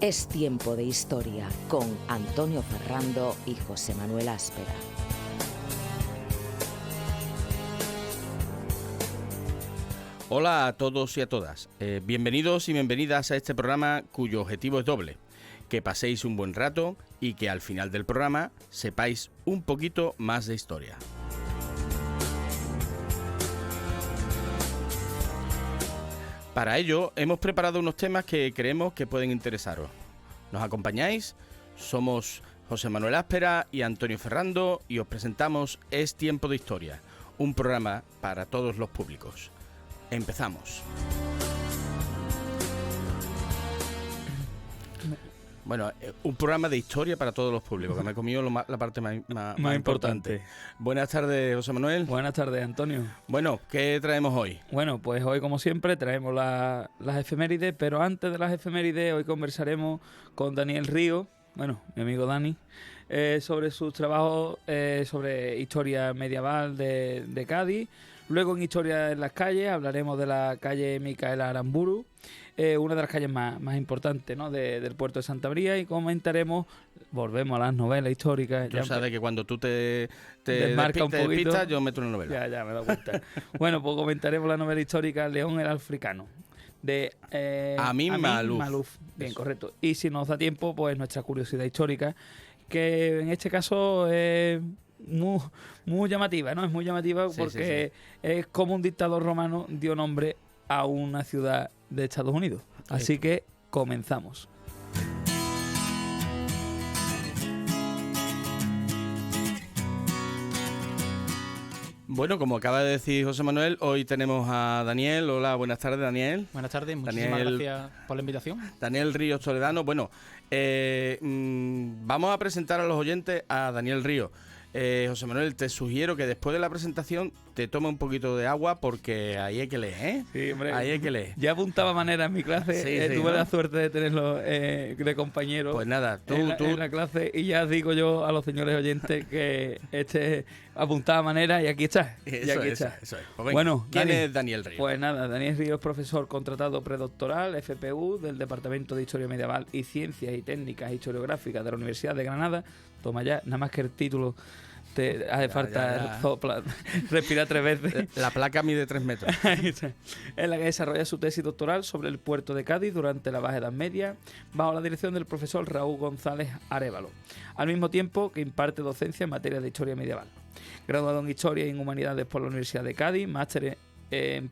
Es tiempo de historia con Antonio Ferrando y José Manuel Áspera. Hola a todos y a todas. Bienvenidos y bienvenidas a este programa cuyo objetivo es doble. Que paséis un buen rato y que al final del programa sepáis un poquito más de historia. Para ello hemos preparado unos temas que creemos que pueden interesaros. ¿Nos acompañáis? Somos José Manuel Áspera y Antonio Ferrando y os presentamos Es Tiempo de Historia, un programa para todos los públicos. Empezamos. Bueno, un programa de historia para todos los públicos, que me he comido la parte más importante. Buenas tardes, José Manuel. Buenas tardes, Antonio. Bueno, ¿qué traemos hoy? Bueno, pues hoy, como siempre, traemos las efemérides, pero antes de las efemérides, hoy conversaremos con Daniel Río, bueno, mi amigo Dani, sobre sus trabajos sobre historia medieval de Cádiz. Luego en Historia en las calles hablaremos de la calle Micaela Aramburu, una de las calles más importantes, ¿no?, del puerto de Santa María, y volvemos a las novelas históricas. Tú sabes que cuando tú te despistas, yo meto una novela. Ya me da cuenta. Bueno, pues comentaremos la novela histórica León el Africano, de Amin Maalouf. Bien, eso. Correcto. Y si nos da tiempo, pues nuestra curiosidad histórica, que en este caso es muy llamativa, ¿no? Es muy llamativa porque es como un dictador romano dio nombre a una ciudad de Estados Unidos. Así que comenzamos. Bueno, como acaba de decir José Manuel, hoy tenemos a Daniel. Hola, buenas tardes, Daniel. Buenas tardes, muchísimas gracias por la invitación. Daniel Ríos Toledano. Bueno, vamos a presentar a los oyentes a Daniel Ríos. José Manuel, te sugiero que después de la presentación te tome un poquito de agua porque ahí hay que leer, ¿eh? Sí, hombre. Ahí hay que leer. Ya apuntaba manera en mi clase, tuve la suerte de tenerlo de compañero. Pues nada, en la clase, y ya digo yo a los señores oyentes que apuntaba manera y aquí está. Eso es. Pues venga, bueno, ¿quién es Daniel Ríos? Pues nada, Daniel Ríos es profesor contratado predoctoral, FPU, del Departamento de Historia Medieval y Ciencias y Técnicas Historiográficas de la Universidad de Granada. Toma ya, nada más que el título te hace falta respirar 3 veces. La placa mide 3 metros. En la que desarrolla su tesis doctoral sobre el puerto de Cádiz durante la Baja Edad Media, bajo la dirección del profesor Raúl González Arévalo, al mismo tiempo que imparte docencia en materia de historia medieval. Graduado en Historia y en Humanidades por la Universidad de Cádiz, máster en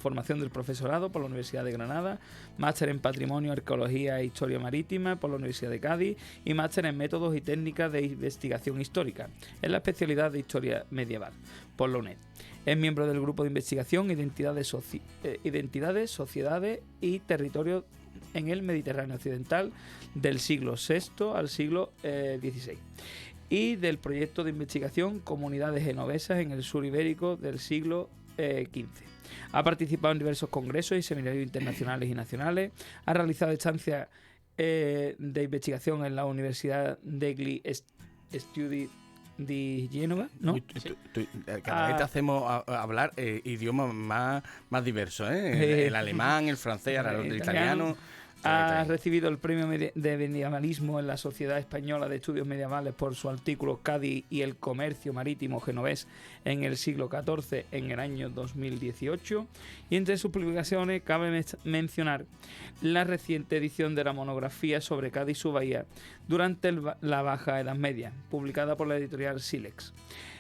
formación del profesorado por la Universidad de Granada, máster en Patrimonio, Arqueología e Historia Marítima por la Universidad de Cádiz y máster en Métodos y Técnicas de Investigación Histórica en la especialidad de Historia Medieval por la UNED. Es miembro del grupo de investigación Identidades, Sociedades y Territorios en el Mediterráneo Occidental del siglo VI al siglo XVI. Y del proyecto de investigación Comunidades Genovesas en el Sur Ibérico del siglo XV. Ha participado en diversos congresos y seminarios internacionales y nacionales. Ha realizado estancias de investigación en la Universidad degli Studi di Génova, ¿no? Cada vez te hacemos hablar idiomas más diversos, ¿eh? El alemán, el francés, el italiano. Ha recibido el premio de medievalismo en la Sociedad Española de Estudios Medievales por su artículo Cádiz y el comercio marítimo genovés en el siglo XIV en el año 2018. Y entre sus publicaciones cabe mencionar la reciente edición de la monografía sobre Cádiz y su bahía durante la Baja Edad Media, publicada por la editorial Silex.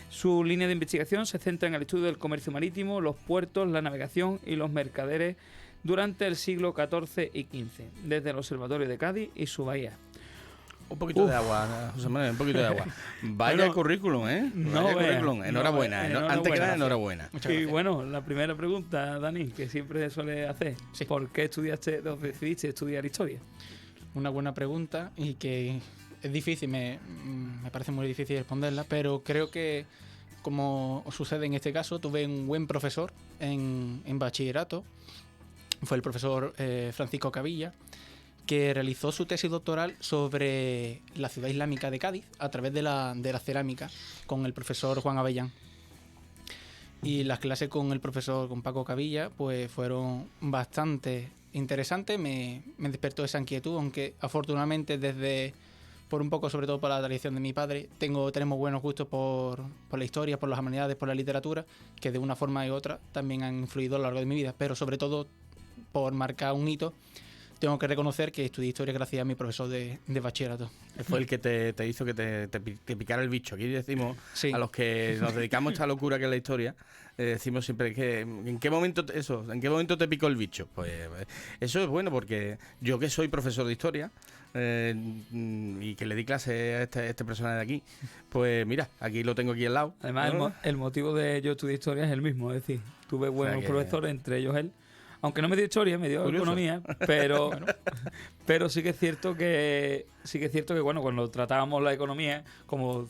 Su línea de investigación se centra en el estudio del comercio marítimo, los puertos, la navegación y los mercaderes durante el siglo XIV y XV, desde el Observatorio de Cádiz y su bahía. Un poquito de agua, José Manuel, un poquito de agua. Vaya el currículum, ¿eh? Currículum. Enhorabuena. Antes que nada, enhorabuena. Y bueno, la primera pregunta, Dani, que siempre suele hacer. Sí. ¿Por qué decidiste estudiar historia? Una buena pregunta y que es difícil, me parece muy difícil responderla, pero creo que, como sucede en este caso, tuve un buen profesor en bachillerato. Fue el profesor Francisco Cavilla, que realizó su tesis doctoral sobre la ciudad islámica de Cádiz a través de la cerámica con el profesor Juan Avellán. Y las clases con el profesor, con Paco Cavilla, pues fueron bastante interesante, me despertó esa inquietud, aunque afortunadamente por un poco, sobre todo por la tradición de mi padre, tenemos buenos gustos por la historia, por las humanidades, por la literatura, que de una forma u otra también han influido a lo largo de mi vida, pero sobre todo por marcar un hito, tengo que reconocer que estudié historia gracias a mi profesor de bachillerato. Fue el que te hizo que te picara el bicho. Aquí decimos, Sí. a los que nos dedicamos a esta locura que es la historia, decimos siempre que ¿en qué momento te picó el bicho? Pues eso es bueno, porque yo, que soy profesor de historia y que le di clase a este personaje de aquí, pues mira, aquí lo tengo aquí al lado. Además, ¿no? el motivo de yo estudiar historia es el mismo, es decir, tuve buenos que- profesores, entre ellos él. Aunque no me dio historia, me dio Curioso. economía, pero pero sí que es cierto que bueno, cuando tratábamos la economía, como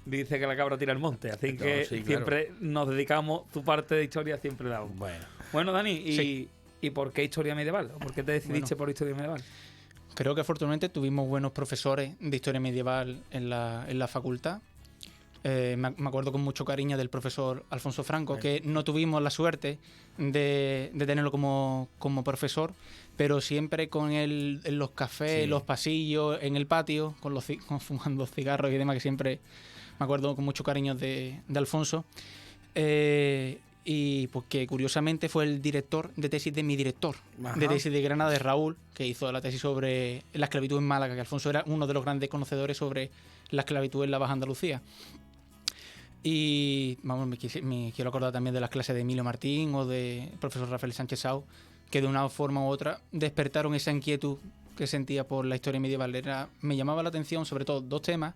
dice que la cabra tira al monte, así No, que sí, claro. siempre nos dedicamos, tu parte de historia siempre la hago. Bueno, Dani, Sí. ¿y por qué historia medieval? ¿O por qué te decidiste por historia medieval? Creo que afortunadamente tuvimos buenos profesores de historia medieval en la facultad. Me acuerdo con mucho cariño del profesor Alfonso Franco, que no tuvimos la suerte de tenerlo como profesor, pero siempre con él en los cafés, Sí. en los pasillos, en el patio, con fumando cigarros y demás, que siempre me acuerdo con mucho cariño de Alfonso. Y pues que curiosamente fue el director de tesis de mi director Ajá. de tesis de Granada, de Raúl, que hizo la tesis sobre la esclavitud en Málaga, que Alfonso era uno de los grandes conocedores sobre la esclavitud en la Baja Andalucía. Y vamos, me quiero acordar también de las clases de Emilio Martín o del profesor Rafael Sánchez Sau, que de una forma u otra despertaron esa inquietud que sentía por la historia medieval. Me llamaba la atención sobre todo dos temas,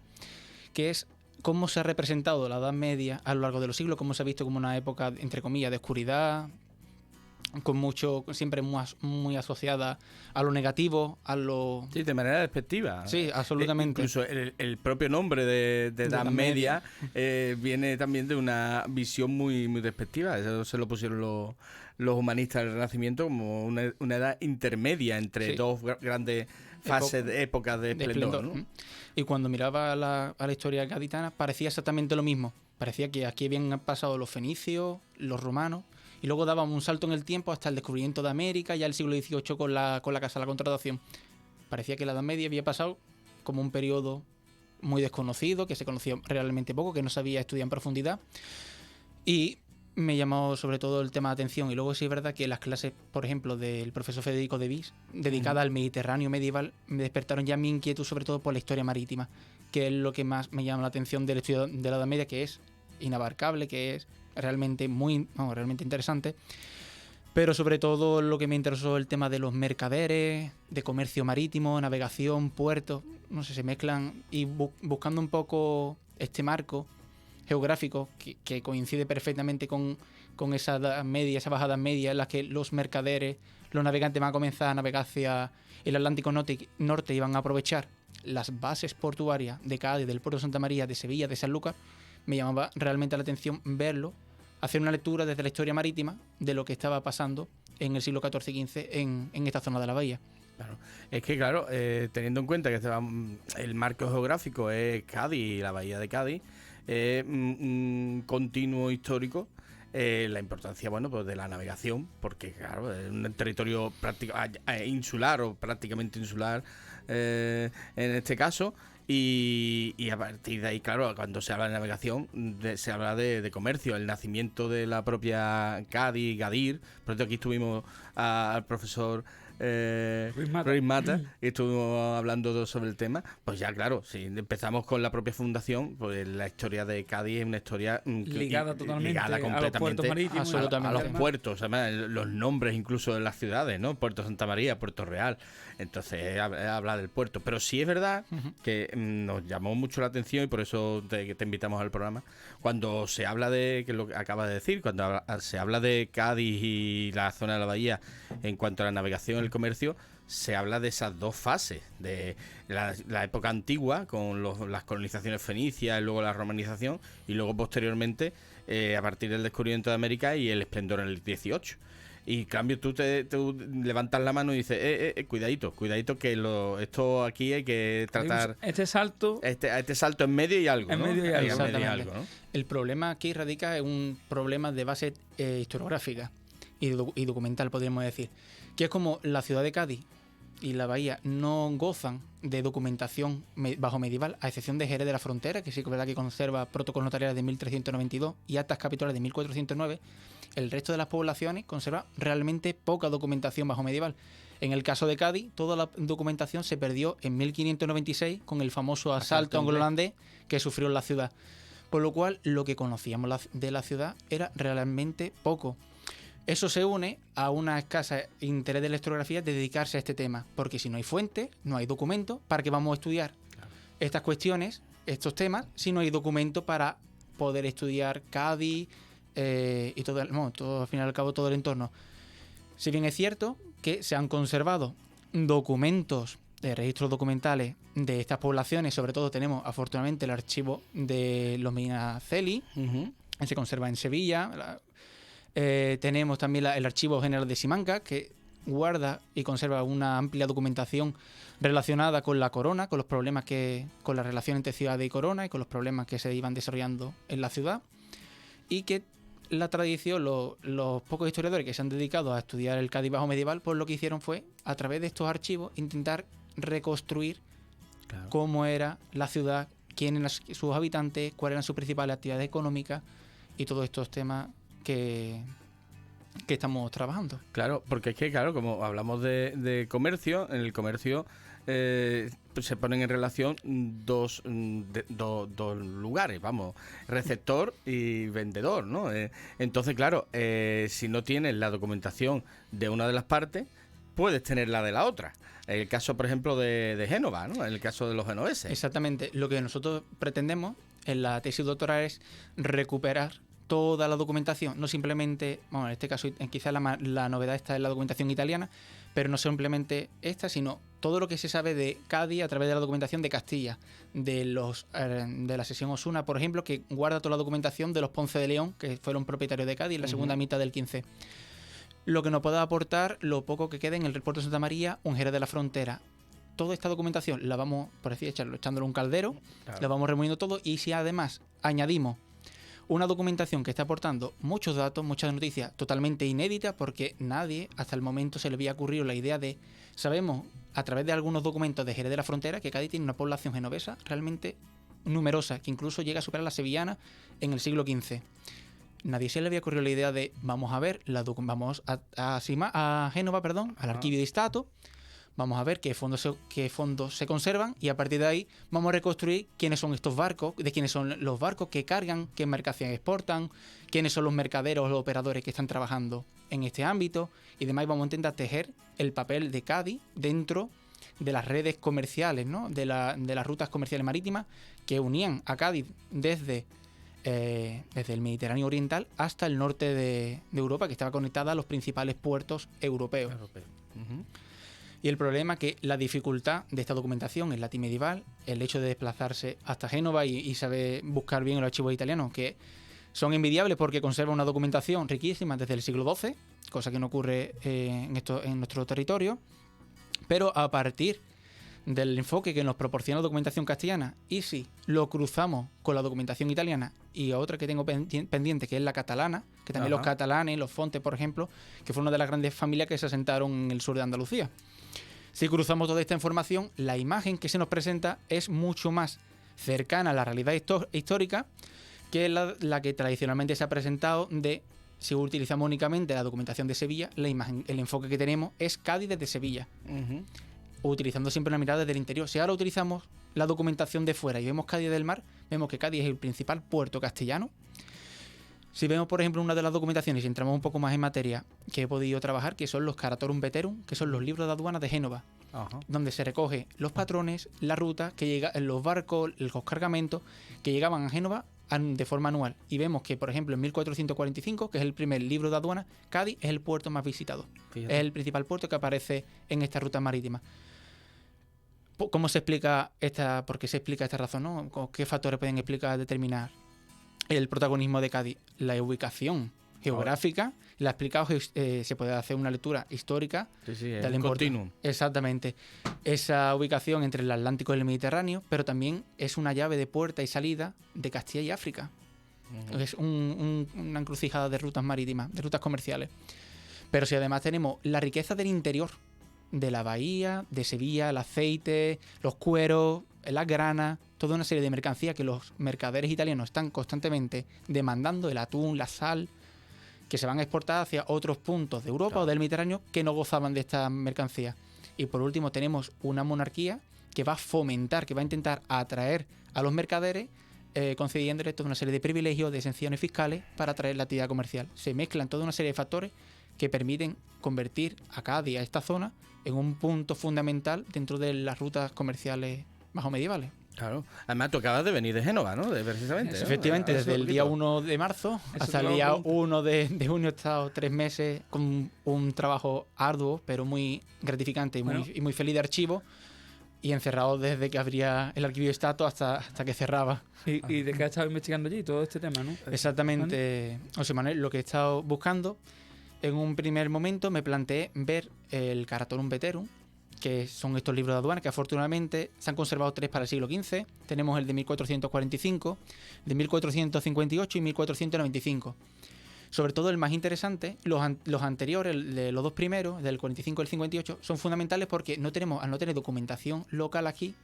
que es cómo se ha representado la Edad Media a lo largo de los siglos, cómo se ha visto como una época, entre comillas, de oscuridad, con mucho, siempre muy asociada a lo negativo, a lo... Sí, de manera despectiva. Sí, absolutamente. Incluso el propio nombre de Edad Media viene también de una visión muy, muy despectiva. Eso se lo pusieron los humanistas del Renacimiento como una edad intermedia entre Sí. dos grandes fases, épocas de esplendor, ¿no? Y cuando miraba a la historia gaditana parecía exactamente lo mismo. Parecía que aquí habían pasado los fenicios, los romanos, y luego daban un salto en el tiempo hasta el descubrimiento de América, ya el siglo XVIII con la Casa de la Contratación. Parecía que la Edad Media había pasado como un periodo muy desconocido, que se conocía realmente poco, que no sabía estudiar en profundidad. Y me llamó sobre todo el tema de atención. Y luego sí es verdad que las clases, por ejemplo, del profesor Federico de Vis, dedicadas al Mediterráneo medieval, me despertaron ya mi inquietud sobre todo por la historia marítima, que es lo que más me llama la atención del estudio de la Edad Media, que es inabarcable, que es realmente realmente interesante. Pero sobre todo lo que me interesó el tema de los mercaderes, de comercio marítimo, navegación, puertos, no sé, se mezclan, y buscando un poco este marco geográfico que coincide perfectamente con esa edad media, esa bajada media en la que los mercaderes, los navegantes van a comenzar a navegar hacia el Atlántico norte y van a aprovechar las bases portuarias de Cádiz, del puerto de Santa María, de Sevilla, de Sanlúcar. Me llamaba realmente la atención verlo, hacer una lectura desde la historia marítima de lo que estaba pasando en el siglo XIV y XV en esta zona de la bahía. Claro. Es que, claro, teniendo en cuenta que el marco geográfico es Cádiz y la bahía de Cádiz, un continuo histórico, la importancia, bueno, pues de la navegación, porque, claro, es un territorio insular o prácticamente insular en este caso. Y a partir de ahí, claro, cuando se habla de navegación, se habla de comercio, el nacimiento de la propia Cádiz, Gadir. Por eso aquí estuvimos al profesor Ruiz Mata y estuvimos hablando sobre el tema. Pues ya, claro, si empezamos con la propia fundación, pues la historia de Cádiz es una historia ligada totalmente ligada completamente a los puertos marítimos, a los además. puertos, además, los nombres incluso de las ciudades, ¿no? Puerto Santa María, Puerto Real. Entonces habla del puerto. Pero sí es verdad que nos llamó mucho la atención, y por eso te invitamos al programa, cuando se habla de, que es lo que acabas de decir, cuando se habla de Cádiz y la zona de la bahía en cuanto a la navegación, el comercio, se habla de esas dos fases, de la época antigua con las colonizaciones fenicias y luego la romanización, y luego posteriormente a partir del descubrimiento de América y el esplendor en el 18. Y en cambio tú te levantas la mano y dices, cuidadito, que esto aquí hay que tratar este salto este salto en medio y algo, en ¿no? medio y algo. Exactamente. algo, ¿no? El problema aquí radica en un problema de base historiográfica. y documental, podríamos decir, que es como la ciudad de Cádiz y la bahía no gozan de documentación bajo medieval, a excepción de Jerez de la Frontera, que sí que es verdad que conserva protocolos notariales de 1392 y actas capitulares de 1409, el resto de las poblaciones conserva realmente poca documentación bajo medieval. En el caso de Cádiz, toda la documentación se perdió en 1596 con el famoso asalto anglo-holandés que sufrió la ciudad. Por lo cual, lo que conocíamos de la ciudad era realmente poco. Eso se une a una escasa interés de la historiografía de dedicarse a este tema, porque si no hay fuentes, no hay documento, ¿para qué vamos a estudiar estas cuestiones, estos temas, si no hay documento para poder estudiar Cádiz y todo, al fin y al cabo todo el entorno? Si bien es cierto que se han conservado documentos de registros documentales de estas poblaciones, sobre todo tenemos afortunadamente el archivo de los Medinaceli, que se conserva en Sevilla. Tenemos también el Archivo General de Simancas, que guarda y conserva una amplia documentación relacionada con la corona, con los problemas con la relación entre ciudad y corona y con los problemas que se iban desarrollando en la ciudad, y que la tradición, los pocos historiadores que se han dedicado a estudiar el Cádiz bajo medieval, pues lo que hicieron fue, a través de estos archivos, intentar reconstruir cómo era la ciudad, quiénes eran sus habitantes, cuáles eran sus principales actividades económicas y todos estos temas que estamos trabajando. Claro, porque es que, claro, como hablamos de comercio, en el comercio pues se ponen en relación dos lugares, vamos, receptor y vendedor, ¿no? Entonces, claro, si no tienes la documentación de una de las partes, puedes tener la de la otra. El caso, por ejemplo, de Génova, ¿no? En el caso de los genoveses. Exactamente. Lo que nosotros pretendemos en la tesis doctoral es recuperar toda la documentación, no simplemente, bueno, en este caso quizás la novedad está en la documentación italiana, pero no simplemente esta, sino todo lo que se sabe de Cádiz a través de la documentación de Castilla, de la sesión Osuna, por ejemplo, que guarda toda la documentación de los Ponce de León, que fueron propietarios de Cádiz en la segunda mitad del 15. Lo que nos pueda aportar lo poco que quede en el puerto de Santa María o en Jerez de la Frontera. Toda esta documentación la vamos, por así decirlo, echándole un caldero, la vamos removiendo todo, y si además añadimos una documentación que está aportando muchos datos, muchas noticias totalmente inéditas, porque nadie hasta el momento se le había ocurrido la idea de... Sabemos a través de algunos documentos de Jerez de la Frontera que Cádiz tiene una población genovesa realmente numerosa, que incluso llega a superar la sevillana en el siglo XV. Nadie se le había ocurrido la idea de vamos a ver, vamos a Génova, al arquivio de Stato, vamos a ver qué fondos se conservan, y a partir de ahí vamos a reconstruir quiénes son estos barcos, de quiénes son los barcos que cargan, qué mercancías exportan, quiénes son los mercaderos o los operadores que están trabajando en este ámbito y demás. Vamos a intentar tejer el papel de Cádiz dentro de las redes comerciales, ¿no? de las rutas comerciales marítimas que unían a Cádiz desde el Mediterráneo oriental hasta el norte de Europa, que estaba conectada a los principales puertos europeos. Y el problema que la dificultad de esta documentación es latimedieval, el hecho de desplazarse hasta Génova y saber buscar bien los archivos italianos, que son envidiables porque conservan una documentación riquísima desde el siglo XII, cosa que no ocurre en nuestro territorio, pero a partir del enfoque que nos proporciona la documentación castellana, y si lo cruzamos con la documentación italiana y otra que tengo pendiente, que es la catalana, que también los catalanes, los Fontes, por ejemplo, que fue una de las grandes familias que se asentaron en el sur de Andalucía. Si cruzamos toda esta información, la imagen que se nos presenta es mucho más cercana a la realidad histórica que la que tradicionalmente se ha presentado de, si utilizamos únicamente la documentación de Sevilla, la imagen, el enfoque que tenemos es Cádiz desde Sevilla, utilizando siempre una mirada desde el interior. Si ahora utilizamos la documentación de fuera y vemos Cádiz del mar, vemos que Cádiz es el principal puerto castellano. Si vemos, por ejemplo, una de las documentaciones, y entramos un poco más en materia, que he podido trabajar, que son los Caratorum Veterum, que son los libros de aduana de Génova, donde se recoge los patrones, la ruta, los barcos, los cargamentos que llegaban a Génova de forma anual. Y vemos que, por ejemplo, en 1445, que es el primer libro de aduana, Cádiz es el puerto más visitado. Fíjate. Es el principal puerto que aparece en esta ruta marítima. ¿Cómo se explica por qué se explica esta razón, ¿no? ¿Qué factores pueden determinar el protagonismo de Cádiz? La ubicación geográfica, la ha explicado, se puede hacer una lectura histórica. Sí, es un continuum. Exactamente. Esa ubicación entre el Atlántico y el Mediterráneo, pero también es una llave de puerta y salida de Castilla y África. Es una encrucijada de rutas marítimas, de rutas comerciales. Pero si además tenemos la riqueza del interior, de la bahía, de Sevilla, el aceite, los cueros, las granas, toda una serie de mercancías que los mercaderes italianos están constantemente demandando, el atún, la sal, que se van a exportar hacia otros puntos de Europa o del Mediterráneo que no gozaban de estas mercancías. Y por último tenemos una monarquía que va a fomentar, que va a intentar atraer a los mercaderes, concediéndoles toda una serie de privilegios, de exenciones fiscales para atraer la actividad comercial. Se mezclan toda una serie de factores que permiten convertir a Cádiz, a esta zona, en un punto fundamental dentro de las rutas comerciales bajo medievales. Claro. Además, tú acabas de venir de Génova, ¿no? Precisamente. ¿no? Efectivamente, desde el día 1 de marzo hasta el día 1 de junio he estado 3 meses con un trabajo arduo, pero muy gratificante y muy feliz de archivo, y encerrado desde que abría el archivo de Stato hasta que cerraba. ¿Y de qué has estado investigando allí todo este tema, no? Exactamente, José Manuel, lo que he estado buscando, en un primer momento me planteé ver el Caratorum Veterum, que son estos libros de aduana, que afortunadamente se han conservado 3 para el siglo XV. Tenemos el de 1445, de 1458 y 1495. Sobre todo el más interesante, los anteriores, los 2 primeros, del 45 y el 58, son fundamentales porque al no tener documentación local aquí,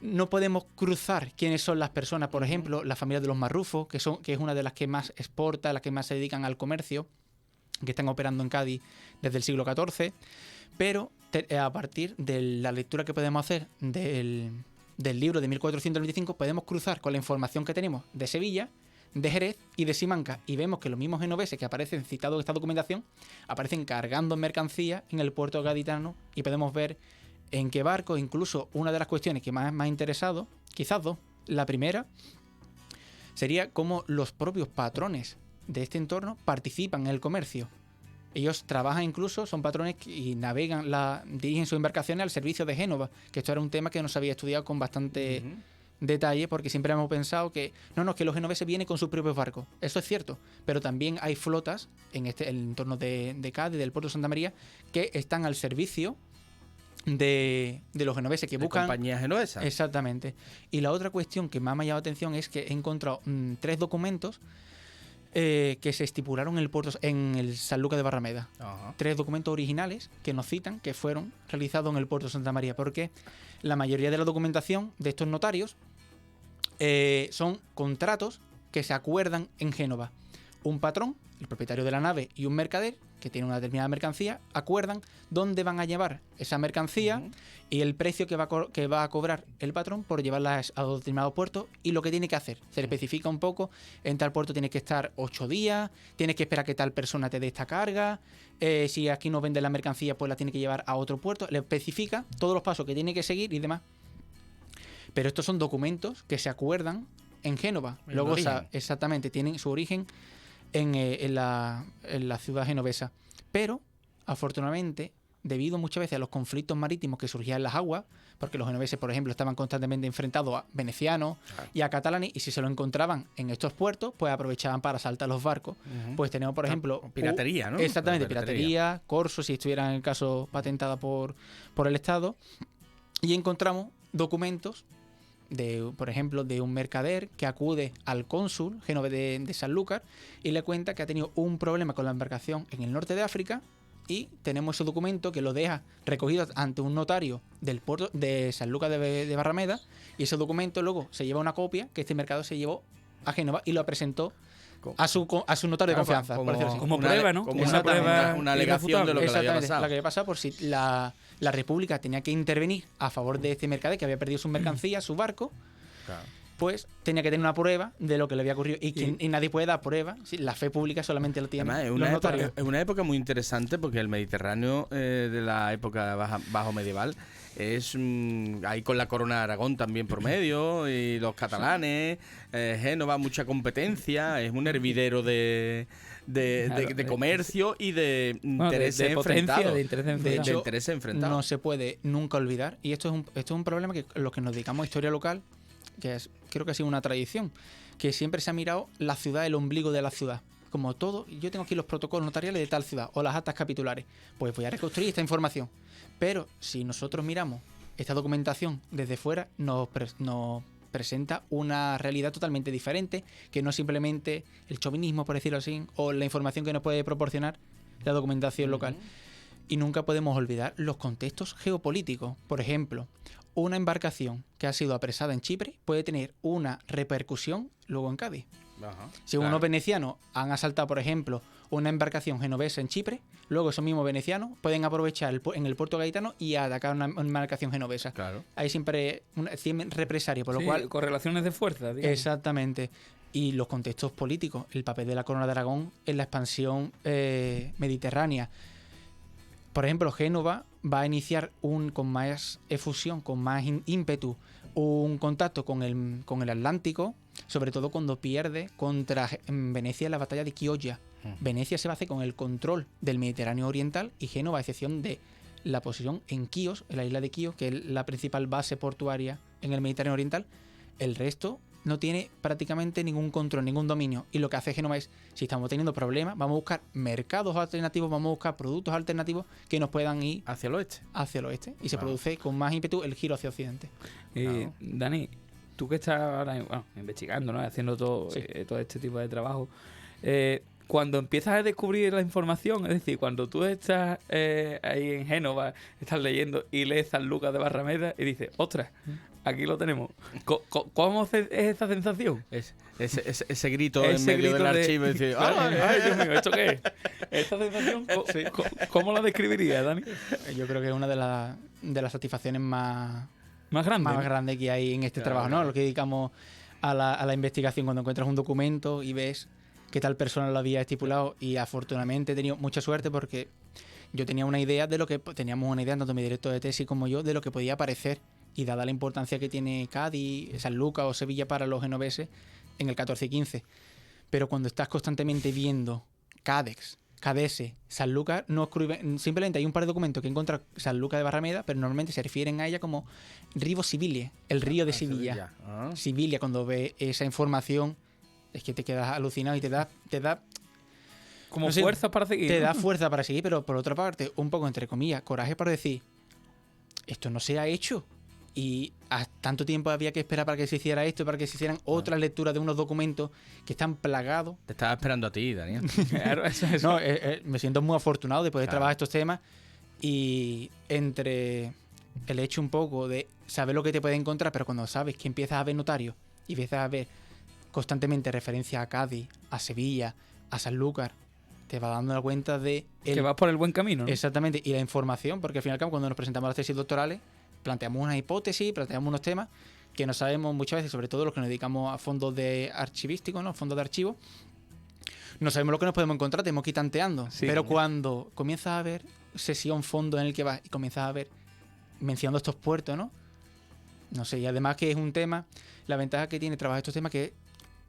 no podemos cruzar quiénes son las personas. Por ejemplo, la familia de los Marrufos, que es una de las que más exporta, las que más se dedican al comercio, que están operando en Cádiz desde el siglo XIV. Pero a partir de la lectura que podemos hacer del libro de 1495, podemos cruzar con la información que tenemos de Sevilla, de Jerez y de Simancas, y vemos que los mismos genoveses que aparecen citados en esta documentación aparecen cargando mercancía en el puerto gaditano, y podemos ver en qué barco. Incluso una de las cuestiones que más me ha interesado, quizás 2. La primera sería cómo los propios patrones de este entorno participan en el comercio. Ellos trabajan incluso, son patrones y dirigen sus embarcaciones al servicio de Génova, que esto era un tema que nos había estudiado con bastante detalle, porque siempre hemos pensado que que los genoveses vienen con sus propios barcos. Eso es cierto, pero también hay flotas en el entorno de Cádiz, del puerto de Santa María, que están al servicio de los genoveses, que buscan compañías genovesas. Exactamente. Y la otra cuestión que más me ha llamado la atención es que he encontrado 3 documentos que se estipularon en el Sanlúcar de Barrameda. Ajá. 3 documentos originales que nos citan que fueron realizados en el puerto de Santa María, porque la mayoría de la documentación de estos notarios son contratos que se acuerdan en Génova. Un patrón, el propietario de la nave, y un mercader que tiene una determinada mercancía acuerdan dónde van a llevar esa mercancía y el precio que va a cobrar el patrón por llevarla a determinado puerto, y lo que tiene que hacer. Se le especifica un poco: en tal puerto tienes que estar 8 días, tienes que esperar que tal persona te dé esta carga, si aquí no vende la mercancía pues la tiene que llevar a otro puerto. Le especifica todos los pasos que tiene que seguir y demás. Pero estos son documentos que se acuerdan en Génova. Luego exactamente tienen su origen en la ciudad genovesa. Pero, afortunadamente, debido muchas veces a los conflictos marítimos que surgían en las aguas, porque los genoveses, por ejemplo, estaban constantemente enfrentados a venecianos y a catalanes, y si se lo encontraban en estos puertos, pues aprovechaban para asaltar los barcos. Pues tenemos, por ejemplo... Piratería, ¿no? Exactamente, piratería, corso, si estuviera en el caso patentada por el Estado. Y encontramos documentos por ejemplo, de un mercader que acude al cónsul genovés de Sanlúcar y le cuenta que ha tenido un problema con la embarcación en el norte de África, y tenemos ese documento que lo deja recogido ante un notario del puerto de Sanlúcar de Barrameda, y ese documento luego se lleva una copia que este mercader se llevó a Génova y lo presentó a su notario de confianza, como prueba, ¿no? Como una prueba, una alegación de lo que le había pasado. La que había pasado, por si la República tenía que intervenir a favor de este mercader que había perdido su mercancía, su barco. Claro. Pues tenía que tener una prueba de lo que le había ocurrido, y nadie puede dar prueba. La fe pública solamente la tiene. Además, es una época muy interesante, porque el Mediterráneo de la época bajo medieval es ahí con la corona de Aragón también por medio, y los catalanes, Génova, mucha competencia, es un hervidero de comercio y de intereses enfrentados. De intereses enfrentados. No se puede nunca olvidar, y esto es un problema que los que nos dedicamos a historia local, creo que ha sido una tradición, que siempre se ha mirado la ciudad, el ombligo de la ciudad. Como todo, yo tengo aquí los protocolos notariales de tal ciudad o las actas capitulares, pues voy a reconstruir esta información. Pero si nosotros miramos esta documentación desde fuera, nos presenta una realidad totalmente diferente, que no simplemente el chauvinismo, por decirlo así, o la información que nos puede proporcionar la documentación local. Y nunca podemos olvidar los contextos geopolíticos. Por ejemplo, una embarcación que ha sido apresada en Chipre puede tener una repercusión luego en Cádiz. Ajá, Si unos venecianos han asaltado, por ejemplo, una embarcación genovesa en Chipre, luego esos mismos venecianos pueden aprovechar en el puerto gaditano y atacar una embarcación genovesa. Claro. Hay siempre un represario, por lo Sí, cual... correlaciones de fuerza, digamos. Exactamente. Y los contextos políticos, el papel de la Corona de Aragón en la expansión mediterránea. Por ejemplo, Génova va a iniciar con más efusión, con más ímpetu, un contacto con el Atlántico, sobre todo cuando pierde contra Venecia en la batalla de Chioggia. Venecia se va a hacer con el control del Mediterráneo Oriental y Génova, a excepción de la posición en Quíos, en la isla de Quíos, que es la principal base portuaria en el Mediterráneo Oriental. El resto no tiene prácticamente ningún control, ningún dominio. Y lo que hace Génova es, si estamos teniendo problemas, vamos a buscar mercados alternativos, vamos a buscar productos alternativos que nos puedan ir Hacia el oeste. hacia el oeste. Y se produce con más ímpetu el giro hacia occidente. Claro. Dani, tú que estás ahora investigando, ¿no? Haciendo todo, Sí. todo este tipo de trabajo, cuando empiezas a descubrir la información, es decir, cuando tú estás ahí en Génova, estás leyendo y lees San Lucas de Barrameda y dices, ostras, aquí lo tenemos. ¿Cómo es esa sensación? Ese grito en Ese medio grito del de- archivo y decir, Ay, Dios mío, ¿esto qué es? Esta sensación, ¿cómo la describirías, Dani? Yo creo que es una de las satisfacciones más Más grande. ¿no? grande que hay en este Claro, trabajo, ¿no? claro. Lo que dedicamos a la investigación, cuando encuentras un documento y ves que tal persona lo había estipulado, y afortunadamente he tenido mucha suerte porque yo tenía una idea de lo que... Teníamos una idea, tanto mi director de tesis como yo, de lo que podía parecer, y dada la importancia que tiene Cádiz, San Lucas o Sevilla para los genoveses en el 14 y 15. Pero cuando estás constantemente viendo Cádiz, Cadese, San Lucas, no escriben, simplemente hay un par de documentos que encuentra San Lucas de Barrameda, pero normalmente se refieren a ella como Rivo Sibilie, el río de Sevilla. Ah. Sibilia, cuando ves esa información, es que te quedas alucinado y te da Como no sé, fuerzas para seguir. te ¿no? da fuerza para seguir, pero por otra parte, un poco entre comillas, coraje para decir, esto no se ha hecho. Y tanto tiempo había que esperar para que se hiciera esto, para que se hicieran otras lecturas de unos documentos que están plagados. Te estaba esperando a ti, Daniel. Claro, eso. No, me siento muy afortunado de poder Claro. trabajar estos temas, y entre el hecho un poco de saber lo que te puedes encontrar, pero cuando sabes que empiezas a ver notarios y empiezas a ver constantemente referencias a Cádiz, a Sevilla, a Sanlúcar, te vas dando cuenta de Que vas por el buen camino, ¿no? exactamente, y la información, porque al fin y al cabo cuando nos presentamos las tesis doctorales planteamos una hipótesis, planteamos unos temas que no sabemos muchas veces, sobre todo los que nos dedicamos a fondos de archivísticos, ¿no? Fondos de archivo. No sabemos lo que nos podemos encontrar, tenemos que ir tanteando. Sí. Pero cuando comienzas a ver sesión, fondo en el que vas y comienzas a ver mencionando estos puertos, ¿no? No sé, y además que es un tema, la ventaja que tiene trabajar estos temas que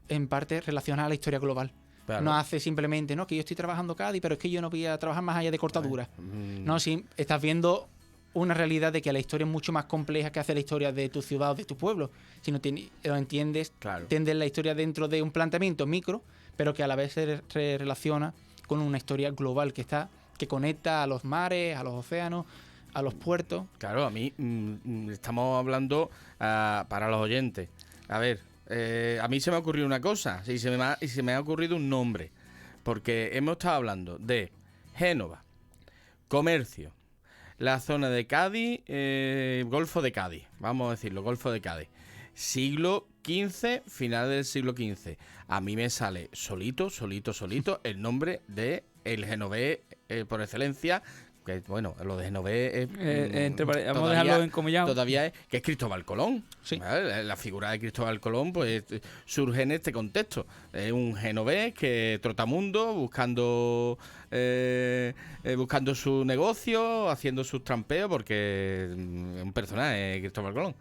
en parte relaciona a la historia global. Claro. No hace simplemente, no, que yo estoy trabajando Cádiz, pero es que yo no voy a trabajar más allá de cortadura. No, sí, estás viendo una realidad de que la historia es mucho más compleja que hace la historia de tu ciudad o de tu pueblo. Si no lo entiendes, Claro. entiendes la historia dentro de un planteamiento micro, pero que a la vez se relaciona con una historia global que conecta a los mares, a los océanos, a los puertos. Claro, a mí estamos hablando para los oyentes. A ver, a mí se me ha ocurrido una cosa, y se me ha ocurrido un nombre, porque hemos estado hablando de Génova, comercio, la zona de Cádiz, Golfo de Cádiz, vamos a decirlo, Golfo de Cádiz, siglo XV, final del siglo XV. A mí me sale solito el nombre de el genovés por excelencia, que bueno, lo de genovés Vamos a dejarlo encomillado. todavía es que es Cristóbal Colón. Sí. ¿Vale? La figura de Cristóbal Colón pues surge en este contexto. Es un genovés que trotamundo buscando su negocio, haciendo sus trampeos, porque es un personaje, Cristóbal Colón.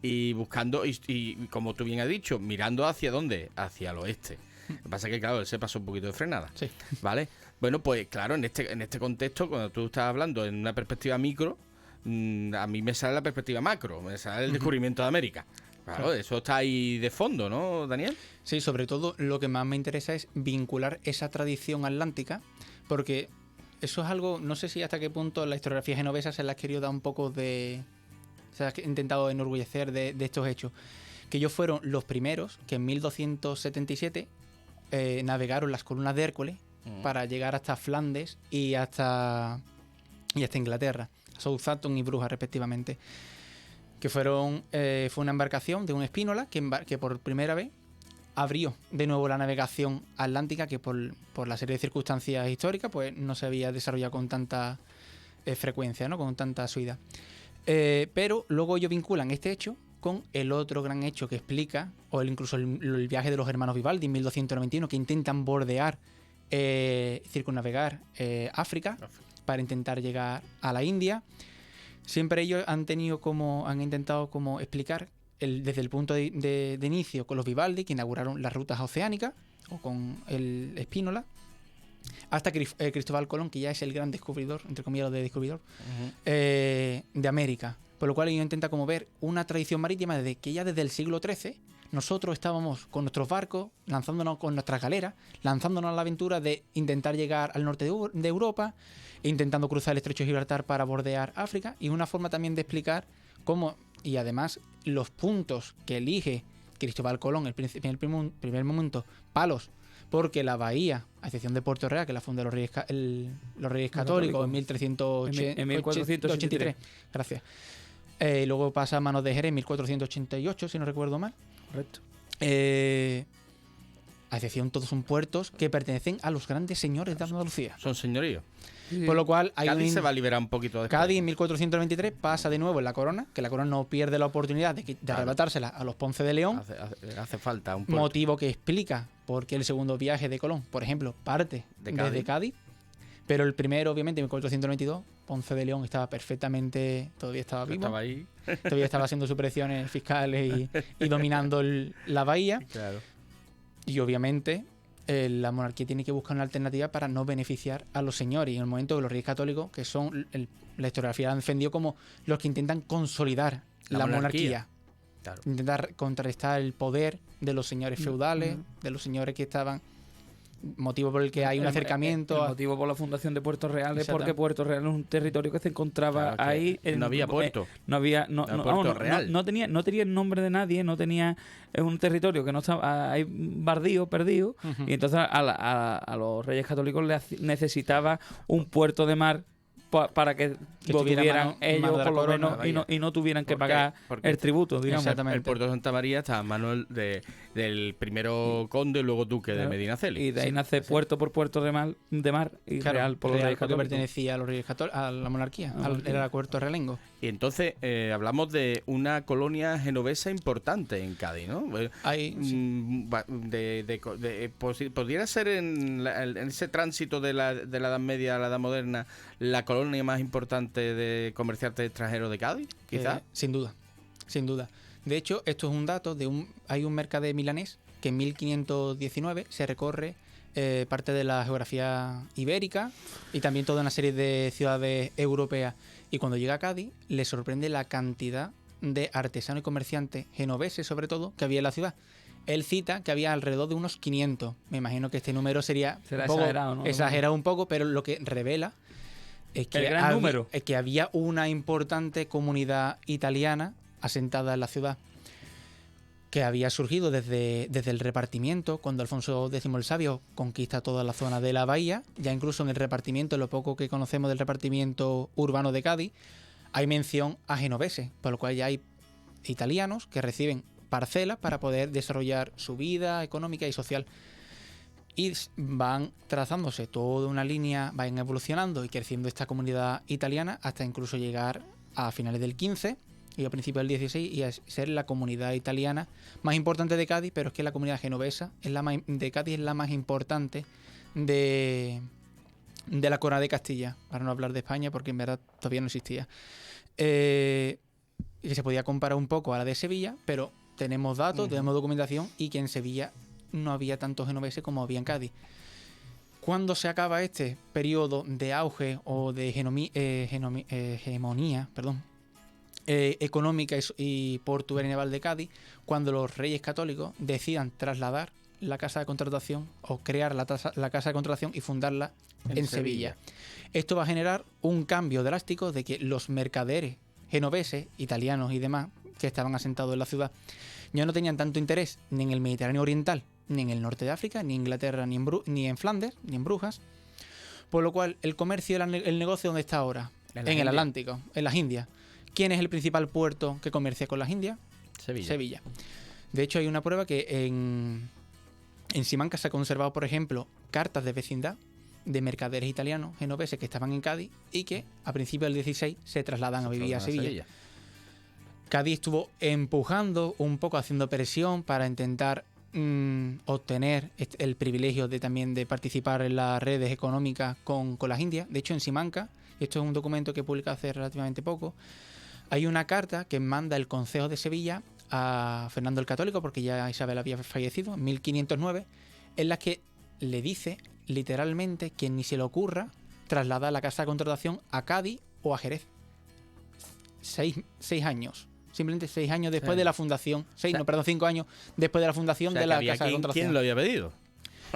Y buscando, y como tú bien has dicho, mirando hacia dónde, hacia el oeste. Lo que pasa es que, claro, él se pasó un poquito de frenada. Sí. ¿Vale? Bueno, pues claro, en este contexto, cuando tú estás hablando en una perspectiva micro, a mí me sale la perspectiva macro, me sale el descubrimiento de América. Claro, eso está ahí de fondo, ¿no, Daniel? Sí, sobre todo lo que más me interesa es vincular esa tradición atlántica, porque eso es algo, no sé si hasta qué punto la historiografía genovesa se la ha querido dar un poco de... Se ha intentado enorgullecer de estos hechos. Que ellos fueron los primeros que en 1277 navegaron las columnas de Hércules para llegar hasta Flandes y hasta Inglaterra, Southampton y Brujas respectivamente, que fue una embarcación de un espínola que por primera vez abrió de nuevo la navegación atlántica, que por la serie de circunstancias históricas pues no se había desarrollado con tanta frecuencia, ¿no? Con tanta suida. Pero luego ellos vinculan este hecho con el otro gran hecho que explica, o incluso el viaje de los hermanos Vivaldi en 1291, que intentan bordear, circunnavegar África para intentar llegar a la India. Siempre ellos han intentado como explicar desde el punto de inicio con los Vivaldi, que inauguraron las rutas oceánicas, o con el Spínola, hasta Cristóbal Colón, que ya es el gran descubridor, entre comillas de descubridor, de América. Por lo cual ellos intentan como ver una tradición marítima desde el siglo XIII nosotros estábamos con nuestros barcos, lanzándonos con nuestras galeras, lanzándonos a la aventura de intentar llegar al norte de Europa, intentando cruzar el estrecho de Gibraltar para bordear África, y una forma también de explicar cómo, y además los puntos que elige Cristóbal Colón en el primer momento, Palos, porque la bahía, a excepción de Puerto Real, que la fundó los Reyes Católicos en 1483, gracias. Luego pasa a manos de Jerez en 1488, si no recuerdo mal. Correcto. A excepción, todos son puertos que pertenecen a los grandes señores de Andalucía. Son señoríos. Sí. Por lo cual, Cádiz se va a liberar un poquito después. Cádiz en 1423 pasa de nuevo en la corona, que la corona no pierde la oportunidad de arrebatársela a los Ponce de León. Hace falta un puerto. Motivo que explica por qué el segundo viaje de Colón, por ejemplo, parte desde Cádiz. Pero el primero, obviamente, en 1492, Ponce de León estaba perfectamente, todavía estaba vivo. Estaba ahí. Todavía estaba haciendo sus presiones fiscales y dominando la bahía. Claro. Y obviamente la monarquía tiene que buscar una alternativa para no beneficiar a los señores. Y en el momento que los reyes católicos, que son la historiografía la han defendido como los que intentan consolidar la monarquía. Claro. Intentar contrarrestar el poder de los señores feudales, de los señores que estaban... Motivo por el que hay un acercamiento. El motivo por la fundación de Puerto Real es porque Puerto Real es un territorio que se encontraba ahí. No había puerto. Puerto Real. No tenía el nombre de nadie, no tenía un territorio que no estaba ahí bardío, perdido. Y entonces a los Reyes Católicos les necesitaba un puerto de mar para que tuvieran ellos por lo menos y no tuvieran que pagar el tributo, digamos. Exactamente. El puerto de Santa María está a manos del primero conde y luego duque de Medinaceli. Y de ahí nace puerto por puerto de mar y Real por los Reyes Católicos. Que pertenecía a los Reyes Católicos, a la monarquía, era el puerto realengo. Y entonces hablamos de una colonia genovesa importante en Cádiz, ¿no? ¿Podría ser en ese tránsito de la Edad Media a la Edad Moderna la colonia más importante de comerciantes extranjeros de Cádiz, quizás? Sin duda. De hecho, esto es un dato hay un mercader milanés que en 1519 se recorre parte de la geografía ibérica y también toda una serie de ciudades europeas. Y cuando llega a Cádiz, le sorprende la cantidad de artesanos y comerciantes genoveses, sobre todo, que había en la ciudad. Él cita que había alrededor de unos 500. Me imagino que este número será exagerado, ¿no? Exagerado un poco, pero lo que revela es que había una importante comunidad italiana asentada en la ciudad, que había surgido desde el repartimiento, cuando Alfonso X el Sabio conquista toda la zona de la bahía. Ya incluso en el repartimiento, en lo poco que conocemos del repartimiento urbano de Cádiz, hay mención a genoveses, por lo cual ya hay italianos que reciben parcelas para poder desarrollar su vida económica y social. Y van trazándose toda una línea, van evolucionando y creciendo esta comunidad italiana hasta incluso llegar a finales del 15 y a principios del 16 y a ser la comunidad italiana más importante de Cádiz, pero es que la comunidad genovesa de Cádiz es la más importante de la corona de Castilla, para no hablar de España porque en verdad todavía no existía. Que se podía comparar un poco a la de Sevilla, pero tenemos datos, tenemos documentación y que en Sevilla no había tantos genoveses como había en Cádiz. ¿Cuándo se acaba este periodo de auge o de hegemonía económica y portuaria y naval de Cádiz? Cuando los Reyes Católicos decidan trasladar la casa de contratación o crear la casa de contratación y fundarla en Sevilla. Esto va a generar un cambio drástico de que los mercaderes genoveses, italianos y demás que estaban asentados en la ciudad ya no tenían tanto interés ni en el Mediterráneo oriental ni en el norte de África, ni en Inglaterra, ni en Flandes, ni en Brujas. Por lo cual, el comercio, el negocio, ¿dónde está ahora? En el Atlántico, en las Indias. ¿Quién es el principal puerto que comercia con las Indias? Sevilla. De hecho, hay una prueba que en Simancas se ha conservado, por ejemplo, cartas de vecindad de mercaderes italianos, genoveses, que estaban en Cádiz y que a principios del 16 se trasladan a vivir a Sevilla. Cádiz estuvo empujando un poco, haciendo presión para intentar obtener el privilegio también de participar en las redes económicas con las Indias. De hecho, en Simancas, y esto es un documento que publica hace relativamente poco, hay una carta que manda el Concejo de Sevilla a Fernando el Católico, porque ya Isabel había fallecido, en 1509, en la que le dice literalmente que ni se le ocurra trasladar la casa de contratación a Cádiz o a Jerez. 6 años. Simplemente 6 años después de la fundación. 5 años después de la fundación de la casa de contratación. ¿Quién lo había pedido?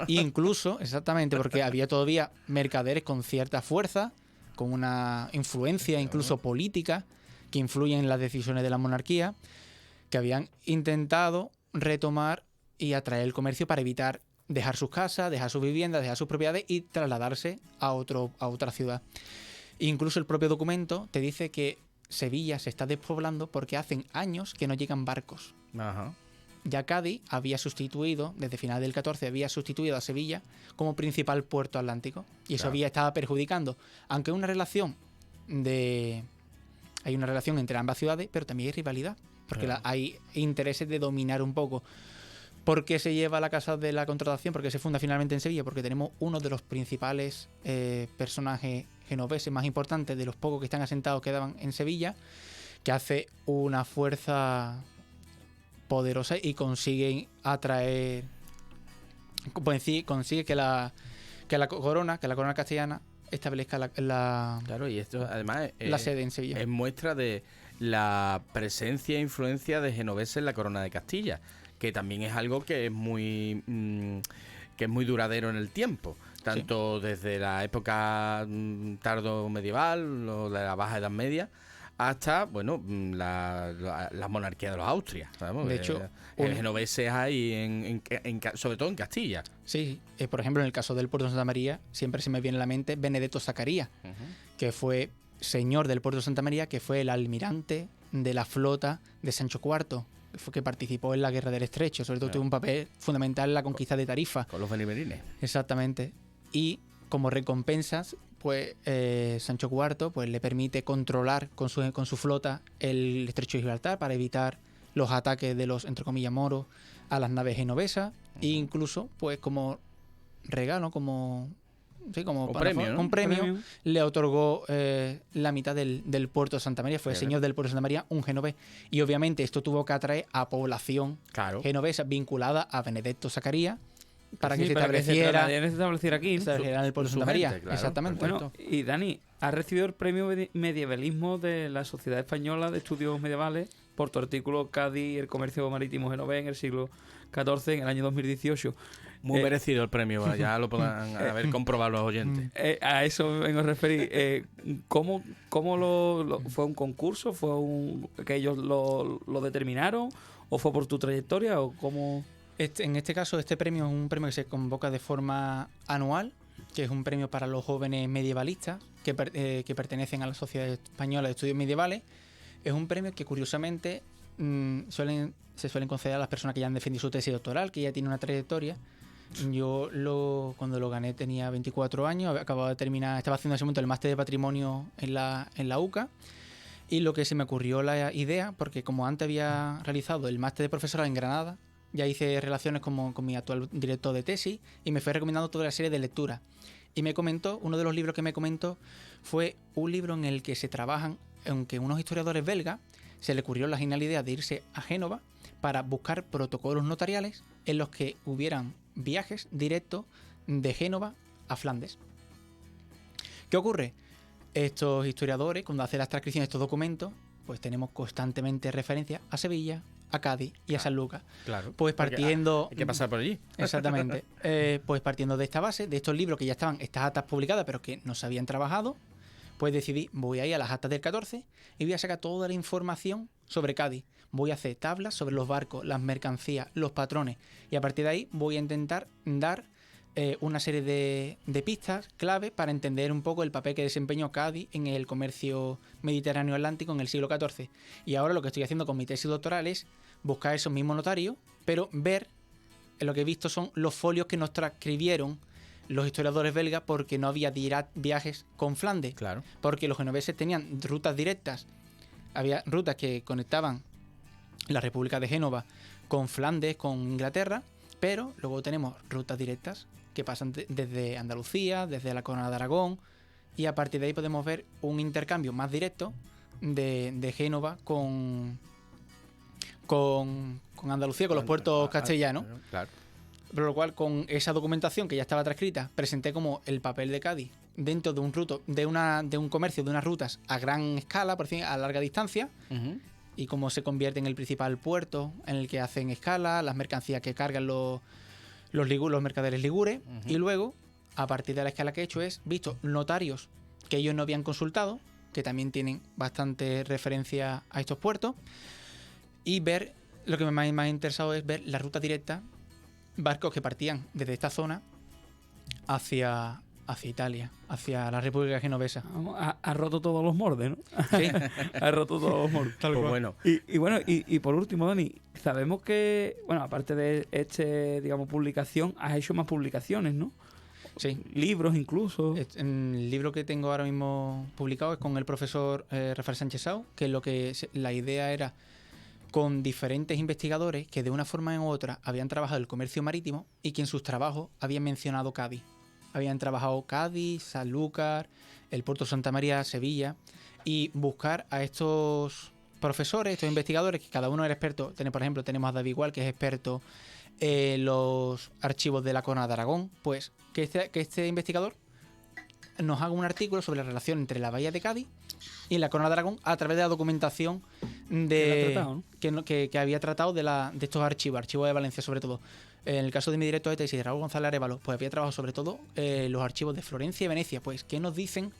Incluso, exactamente, porque había todavía mercaderes con cierta fuerza, con una influencia incluso política, que influyen en las decisiones de la monarquía, que habían intentado retomar y atraer el comercio para evitar dejar sus casas, dejar sus viviendas, dejar sus propiedades y trasladarse a otra ciudad. Incluso el propio documento te dice que Sevilla se está despoblando porque hacen años que no llegan barcos. Ajá. Ya Cádiz había sustituido, desde final del 14, había sustituido a Sevilla como principal puerto atlántico. Y eso estaba perjudicando, aunque hay una relación entre ambas ciudades, pero también hay rivalidad, porque hay intereses de dominar un poco. ¿Por qué se lleva la casa de la contratación? ¿Por qué se funda finalmente en Sevilla? Porque tenemos uno de los principales personajes genoveses más importantes, de los pocos que están asentados, quedaban en Sevilla, que hace una fuerza poderosa y consigue atraer, consigue que la corona castellana establezca Claro, y esto además la sede en Sevilla. Es muestra de la presencia e influencia de genoveses en la corona de Castilla, que también es algo que es muy duradero en el tiempo, tanto desde la época tardo medieval o de la Baja Edad Media hasta, bueno, la monarquía de los Austrias, ¿sabes? De hecho, genoveses hay sobre todo en Castilla. Sí, por ejemplo, en el caso del puerto de Santa María, siempre se me viene a la mente Benedetto Zaccaria, que fue señor del puerto de Santa María, que fue el almirante de la flota de Sancho IV, que participó en la Guerra del Estrecho, sobre todo tuvo un papel fundamental en la conquista de Tarifa. Con los benimerines. Exactamente. Y como recompensas, pues Sancho IV pues, le permite controlar con su flota el Estrecho de Gibraltar para evitar los ataques de los, entre comillas, moros a las naves genovesas, e incluso, pues como regalo, como premio, ¿no? un premio, le otorgó la mitad del puerto de Santa María. Fue señor del puerto de Santa María, un genovés. Y obviamente esto tuvo que atraer a población genovesa vinculada a Benedetto Zaccaria para que se estableciera aquí, ¿no? En el puerto de Santa María. Claro, exactamente. Bueno, y Dani, ha recibido el premio medievalismo de la Sociedad Española de Estudios Medievales por tu artículo Cádiz y el comercio marítimo genovés en el siglo XIV, en el año 2018. Muy merecido el premio, ya lo podrán haber comprobado los oyentes. A eso vengo a referir. ¿Cómo fue un concurso? ¿Fue que ellos lo determinaron? ¿O fue por tu trayectoria? ¿O cómo? En este caso, este premio es un premio que se convoca de forma anual, que es un premio para los jóvenes medievalistas que pertenecen a la Sociedad Española de Estudios Medievales. Es un premio que, curiosamente, se suelen conceder a las personas que ya han defendido su tesis doctoral, que ya tienen una trayectoria. Yo cuando lo gané tenía 24 años, acababa de terminar, estaba haciendo en ese momento el máster de patrimonio en la UCA, y lo que se me ocurrió la idea, porque como antes había realizado el máster de profesorado en Granada, ya hice relaciones con mi actual director de tesis y me fue recomendando toda la serie de lecturas. Y uno de los libros que me comentó fue un libro en el que se trabajan, aunque unos historiadores belgas se le ocurrió la genial idea de irse a Génova para buscar protocolos notariales en los que hubieran viajes directos de Génova a Flandes. ¿Qué ocurre? Estos historiadores, cuando hacen las transcripciones de estos documentos, pues tenemos constantemente referencias a Sevilla, a Cádiz y a Sanlúcar. Claro. Pues partiendo... Hay que pasar por allí. Exactamente. Pues partiendo de esta base, de estos libros que ya estaban, estas actas publicadas, pero que no se habían trabajado, pues decidí, voy a ir a las actas del 14 y voy a sacar toda la información sobre Cádiz. Voy a hacer tablas sobre los barcos, las mercancías, los patrones, y a partir de ahí voy a intentar dar una serie de pistas clave para entender un poco el papel que desempeñó Cádiz en el comercio mediterráneo atlántico en el siglo XIV. Y ahora lo que estoy haciendo con mi tesis doctoral es buscar esos mismos notarios, pero ver, lo que he visto son los folios que nos transcribieron los historiadores belgas, porque no había viajes con Flandes. Claro. Porque los genoveses tenían rutas directas. Había rutas que conectaban la República de Génova con Flandes, con Inglaterra, pero luego tenemos rutas directas que pasan desde Andalucía, desde la Corona de Aragón, y a partir de ahí podemos ver un intercambio más directo de Génova con Andalucía, con los puertos castellanos. Claro. Por lo cual, con esa documentación que ya estaba transcrita, presenté como el papel de Cádiz dentro de un comercio, de unas rutas a gran escala, por fin, a larga distancia, y cómo se convierte en el principal puerto en el que hacen escala, las mercancías que cargan los mercaderes ligures, y luego, a partir de la escala que he hecho, es visto notarios que ellos no habían consultado, que también tienen bastante referencia a estos puertos, y ver, lo que me ha interesado es ver la ruta directa, barcos que partían desde esta zona hacia Italia, hacia la República Genovesa. Ha roto todos los moldes, ¿no? Sí. Ha roto todos los moldes. Pues bueno. Y por último, Dani, sabemos que, bueno, aparte de digamos, publicación, has hecho más publicaciones, ¿no? Sí. Libros incluso. El libro que tengo ahora mismo publicado es con el profesor Rafael Sánchez Sau, que la idea era con diferentes investigadores que de una forma u otra habían trabajado el comercio marítimo y que en sus trabajos habían mencionado Cádiz. Habían trabajado Cádiz, Sanlúcar, el puerto de Santa María, Sevilla, y buscar a estos profesores, estos investigadores, que cada uno era experto. Por ejemplo, tenemos a David Igual, que es experto en los archivos de la Corona de Aragón, pues que este investigador nos haga un artículo sobre la relación entre la bahía de Cádiz y la Corona de Aragón a través de la documentación que había tratado de estos archivos de Valencia sobre todo. En el caso de mi director de tesis, Raúl González Arévalo, pues había trabajado sobre todo los archivos de Florencia y Venecia. Pues, ¿qué nos dicen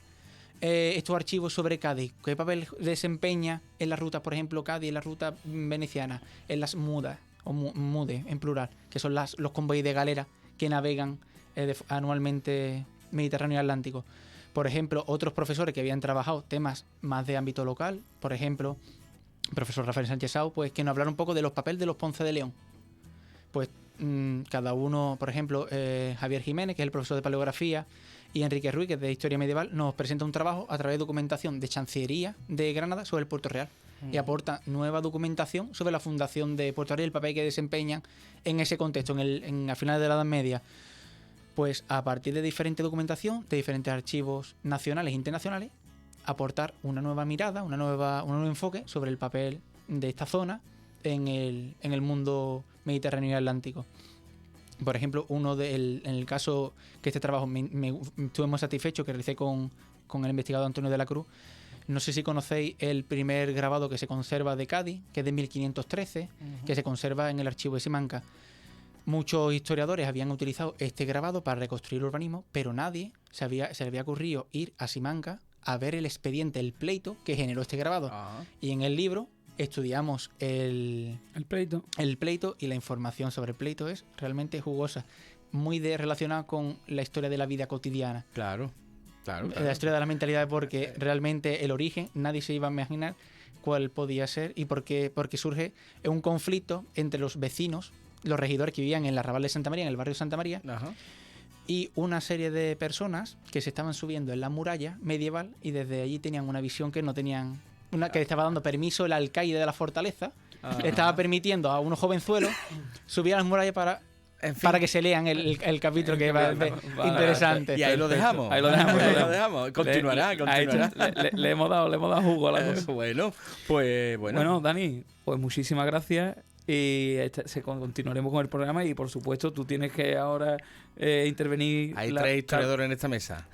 estos archivos sobre Cádiz? ¿Qué papel desempeña en las rutas, por ejemplo, Cádiz, en la ruta veneciana, en las mudas, o mude en plural, que son los convoyes de galera que navegan anualmente Mediterráneo y Atlántico? Por ejemplo, otros profesores que habían trabajado temas más de ámbito local, por ejemplo, el profesor Rafael Sánchez Sau, pues que nos hablaron un poco de los papeles de los Ponce de León. Pues cada uno, por ejemplo, Javier Jiménez, que es el profesor de paleografía, y Enrique Ruiz, que es de historia medieval, nos presenta un trabajo a través de documentación de Chancillería de Granada sobre el Puerto Real. Y aporta nueva documentación sobre la fundación de Puerto Real y el papel que desempeñan en ese contexto, a finales de la Edad Media. Pues a partir de diferente documentación, de diferentes archivos nacionales e internacionales, aportar una nueva mirada, un nuevo enfoque sobre el papel de esta zona en el mundo mediterráneo y atlántico. Por ejemplo, en el caso que este trabajo me estuve muy satisfecho, que realicé con el investigador Antonio de la Cruz. No sé si conocéis el primer grabado que se conserva de Cádiz, que es de 1513, que se conserva en el archivo de Simancas. Muchos historiadores habían utilizado este grabado para reconstruir el urbanismo, pero nadie se le había ocurrido ir a Simancas a ver el expediente, el pleito que generó este grabado. Y en el libro estudiamos el pleito, y la información sobre el pleito es realmente jugosa, muy relacionada con la historia de la vida cotidiana. Claro. La historia de la mentalidad, porque realmente el origen nadie se iba a imaginar cuál podía ser y porque surge un conflicto entre los vecinos, los regidores que vivían en el arrabal de Santa María, en el barrio de Santa María, y una serie de personas que se estaban subiendo en la muralla medieval y desde allí tenían una visión que no tenían, que estaba dando permiso el alcaide de la fortaleza, estaba permitiendo a unos jovenzuelos subir a las murallas para que se lean el capítulo que va interesante. Y ahí lo dejamos. Ahí lo dejamos. Continuará. Le hemos dado jugo a la cosa. Bueno, Dani, pues muchísimas gracias. Y continuaremos con el programa y por supuesto tú tienes que ahora intervenir. Hay 3 historiadores en esta mesa.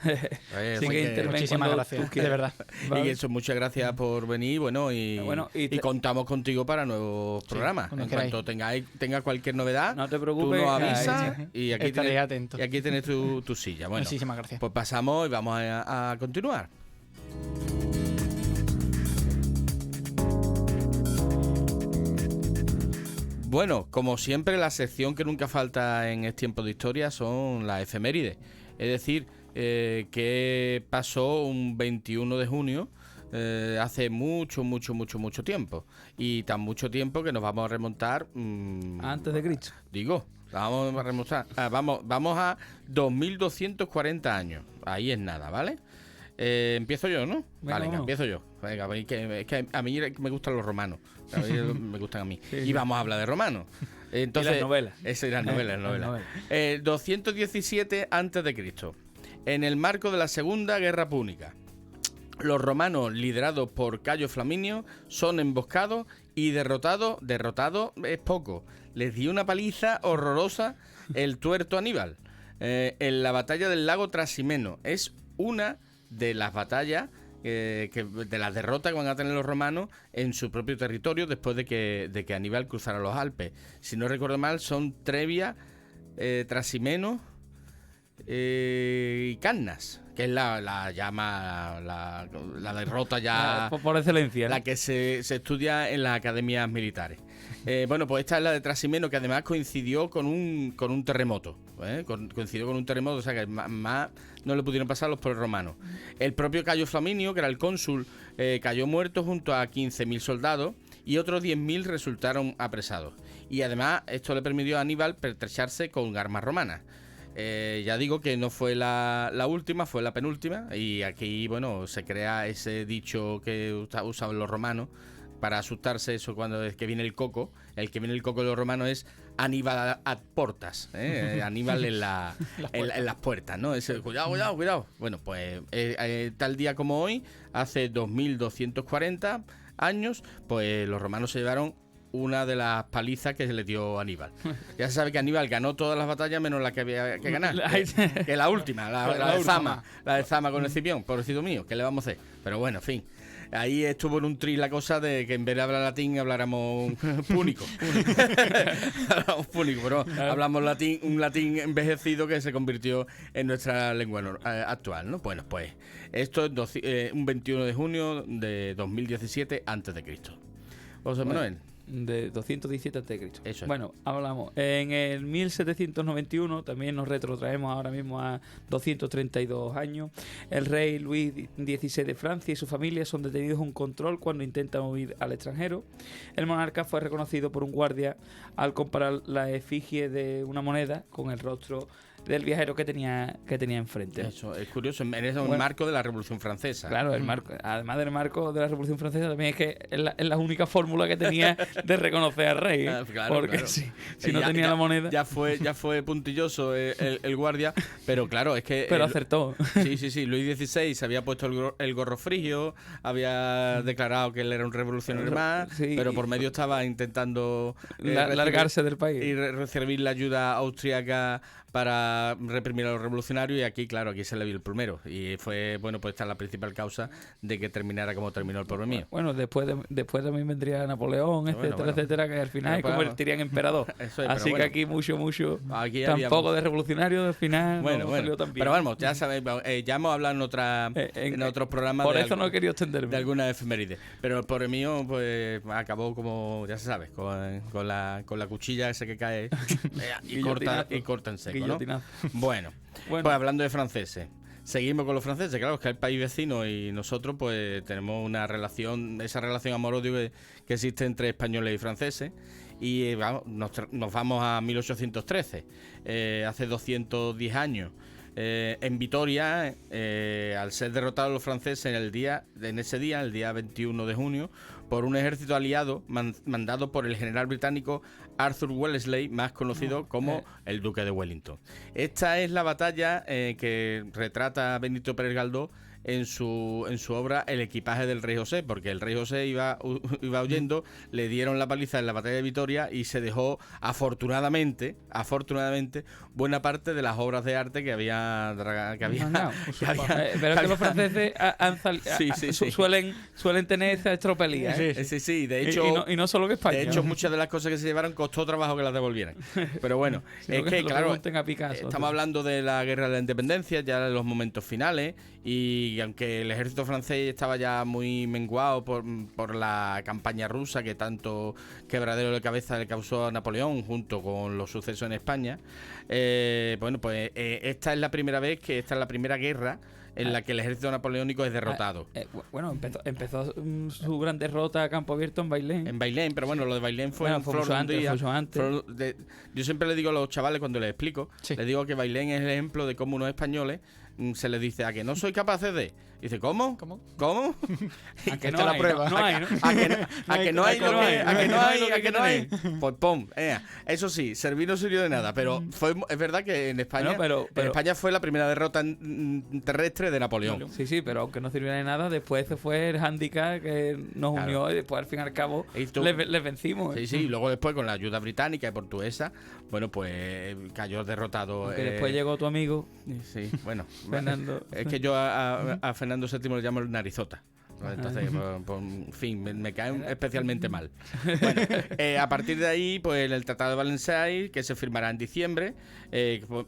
Muchísimas gracias, de verdad. ¿Vale? Y eso, muchas gracias por venir, y contamos contigo para nuevos programas. En cuanto tenga cualquier novedad, no te preocupes, tú nos avisas y aquí estaré atento. Y aquí tienes tu silla. Bueno, muchísimas gracias. Pues pasamos y vamos a continuar. Bueno, como siempre, la sección que nunca falta en Es Tiempo de Historia son las efemérides. Es decir, qué pasó un 21 de junio hace mucho tiempo. Y tan mucho tiempo que nos vamos a remontar... Antes de Cristo. Digo, vamos a remontar. Vamos a 2240 años. Ahí es nada, ¿vale? Empiezo yo, ¿no? Venga, Vale, vamos. empiezo yo. Venga, es que a mí me gustan los romanos. A mí me gustan a mí. Sí, Y sí. vamos a hablar de romanos. Entonces, Y las novelas. Eso, y las novelas. Las novelas. 217 a.C. En el marco de la Segunda Guerra Púnica, los romanos, liderados por Cayo Flaminio, son emboscados y derrotados es poco. Les dio una paliza horrorosa el tuerto Aníbal en la batalla del lago Trasimeno. Es una de las batallas de las derrotas que van a tener los romanos en su propio territorio después de que Aníbal cruzara los Alpes. Si no recuerdo mal, son Trebia, Trasimeno y Cannas, que es la derrota ya Por excelencia, ¿no? la que se estudia en las academias militares. Bueno, pues esta es la de Trasimeno, que además coincidió con un terremoto. Coincidió con un terremoto, o sea que más no le pudieron pasar los pueblos romanos. El propio Cayo Flaminio, que era el cónsul, cayó muerto junto a 15.000 soldados y otros 10.000 resultaron apresados. Y además esto le permitió a Aníbal pertrecharse con armas romanas. Ya digo que no fue la última, fue la penúltima. Y aquí, bueno, se crea ese dicho que usaban los romanos para asustarse, eso cuando es que viene el coco. El que viene el coco de los romanos es Aníbal ad portas, Aníbal en las puertas, ¿no? Ese, cuidado. Bueno, pues tal día como hoy, hace 2240 años, pues los romanos se llevaron una de las palizas que se le dio a Aníbal. Ya se sabe que Aníbal ganó todas las batallas menos la que había que ganar, que la última, la de Zama, con Escipión, pobrecito mío, ¿qué le vamos a hacer? Pero bueno, en fin. Ahí estuvo en un tris la cosa de que en vez de hablar latín habláramos púnico. Hablamos púnico, pero hablamos un latín envejecido que se convirtió en nuestra lengua actual, ¿no? Bueno, pues esto es un 21 de junio de 2017 a.C. José Manuel. De 217 a.C. Eso es. Bueno, hablamos. En el 1791, también nos retrotraemos ahora mismo a 232 años, el rey Luis XVI de Francia y su familia son detenidos en un control cuando intentan huir al extranjero. El monarca fue reconocido por un guardia al comparar la efigie de una moneda con el rostro del viajero que tenía enfrente. Eso es curioso, en el marco de la Revolución Francesa. Claro, el marco, además del marco de la Revolución Francesa, también es que es la única fórmula que tenía de reconocer al rey. Claro, porque claro. Si no tenía la moneda. Ya fue puntilloso el guardia, pero claro, es que. Pero acertó. Sí. Luis XVI se había puesto el gorro frigio, había declarado que él era un revolucionario más, Sí, pero por medio estaba intentando largarse del país. y recibir la ayuda austríaca para reprimir a los revolucionarios, y aquí se le vio el primero y fue, bueno, pues esta es la principal causa de que terminara como terminó el pueblo mío. Bueno, después también vendría Napoleón, etcétera, que al final convertirían en emperador. Eso es, así pero que aquí mucho aquí tampoco de revolucionario, al final no salió tan bien. Pero vamos, ya sabéis, ya hemos hablado en otros programas por eso no he querido extenderme de algunas efemérides, pero por el mío pues acabó como, ya se sabe, con la cuchilla esa que cae y corta en seco, ¿no? Bueno, pues hablando de franceses, seguimos con los franceses, claro, es que es el país vecino y nosotros pues tenemos esa relación amor-odio que existe entre españoles y franceses. Y nos vamos a 1813, hace 210 años. En Vitoria, al ser derrotados los franceses en ese día, el día 21 de junio, por un ejército aliado mandado por el general británico Arthur Wellesley, más conocido como el Duque de Wellington. Esta es la batalla que retrata Benito Pérez Galdós en su obra El equipaje del rey José, porque el rey José iba huyendo, le dieron la paliza en la batalla de Vitoria y se dejó afortunadamente buena parte de las obras de arte que había pero es que los franceses suelen tener esa estropelía, sí, de hecho y no solo que España. De hecho, muchas de las cosas que se llevaron costó trabajo que las devolvieran. Pero bueno, es que claro, a Picasso, estamos hablando de la guerra de la independencia, ya en los momentos finales, y y aunque el ejército francés estaba ya muy menguado por la campaña rusa que tanto quebradero de cabeza le causó a Napoleón junto con los sucesos en España, esta es la primera guerra en la que el ejército napoleónico es derrotado. Bueno, empezó su gran derrota a campo abierto en Bailén. En Bailén, pero bueno, lo de Bailén fue en flor de un día. Yo siempre le digo a los chavales cuando les explico, les digo que Bailén es el ejemplo de cómo unos españoles se les dice a que no sois capaces de... Dice, ¿cómo? A que no la prueba. A que no hay. Pues pum. Eso sí, servir no sirvió de nada, pero es verdad que en España, en España fue la primera derrota terrestre de Napoleón. Sí, pero aunque no sirvió de nada, después se fue el hándicap que nos unió y después al fin y al cabo les vencimos. Sí, y luego después con la ayuda británica y portuguesa, bueno, pues cayó derrotado. Aunque después llegó tu amigo. Sí, bueno. Fernando. Es que yo a Fernando VII le llamo el narizota. Entonces, en fin, me cae especialmente mal. Bueno, a partir de ahí, pues el Tratado de Valenciennes, que se firmará en diciembre,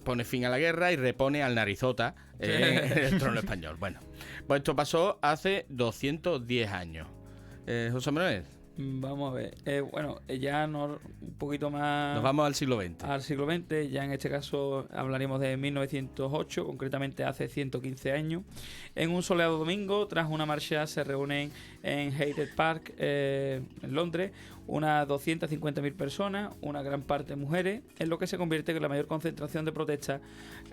pone fin a la guerra y repone al narizota en el trono español. Bueno, pues esto pasó hace 210 años. José Manuel. Vamos a ver. Ya un poquito más... Nos vamos al siglo XX. Al siglo XX, ya en este caso hablaremos de 1908, concretamente hace 115 años. En un soleado domingo, tras una marcha, se reúnen en Hyde Park, en Londres, unas 250.000 personas, una gran parte mujeres, en lo que se convierte en la mayor concentración de protestas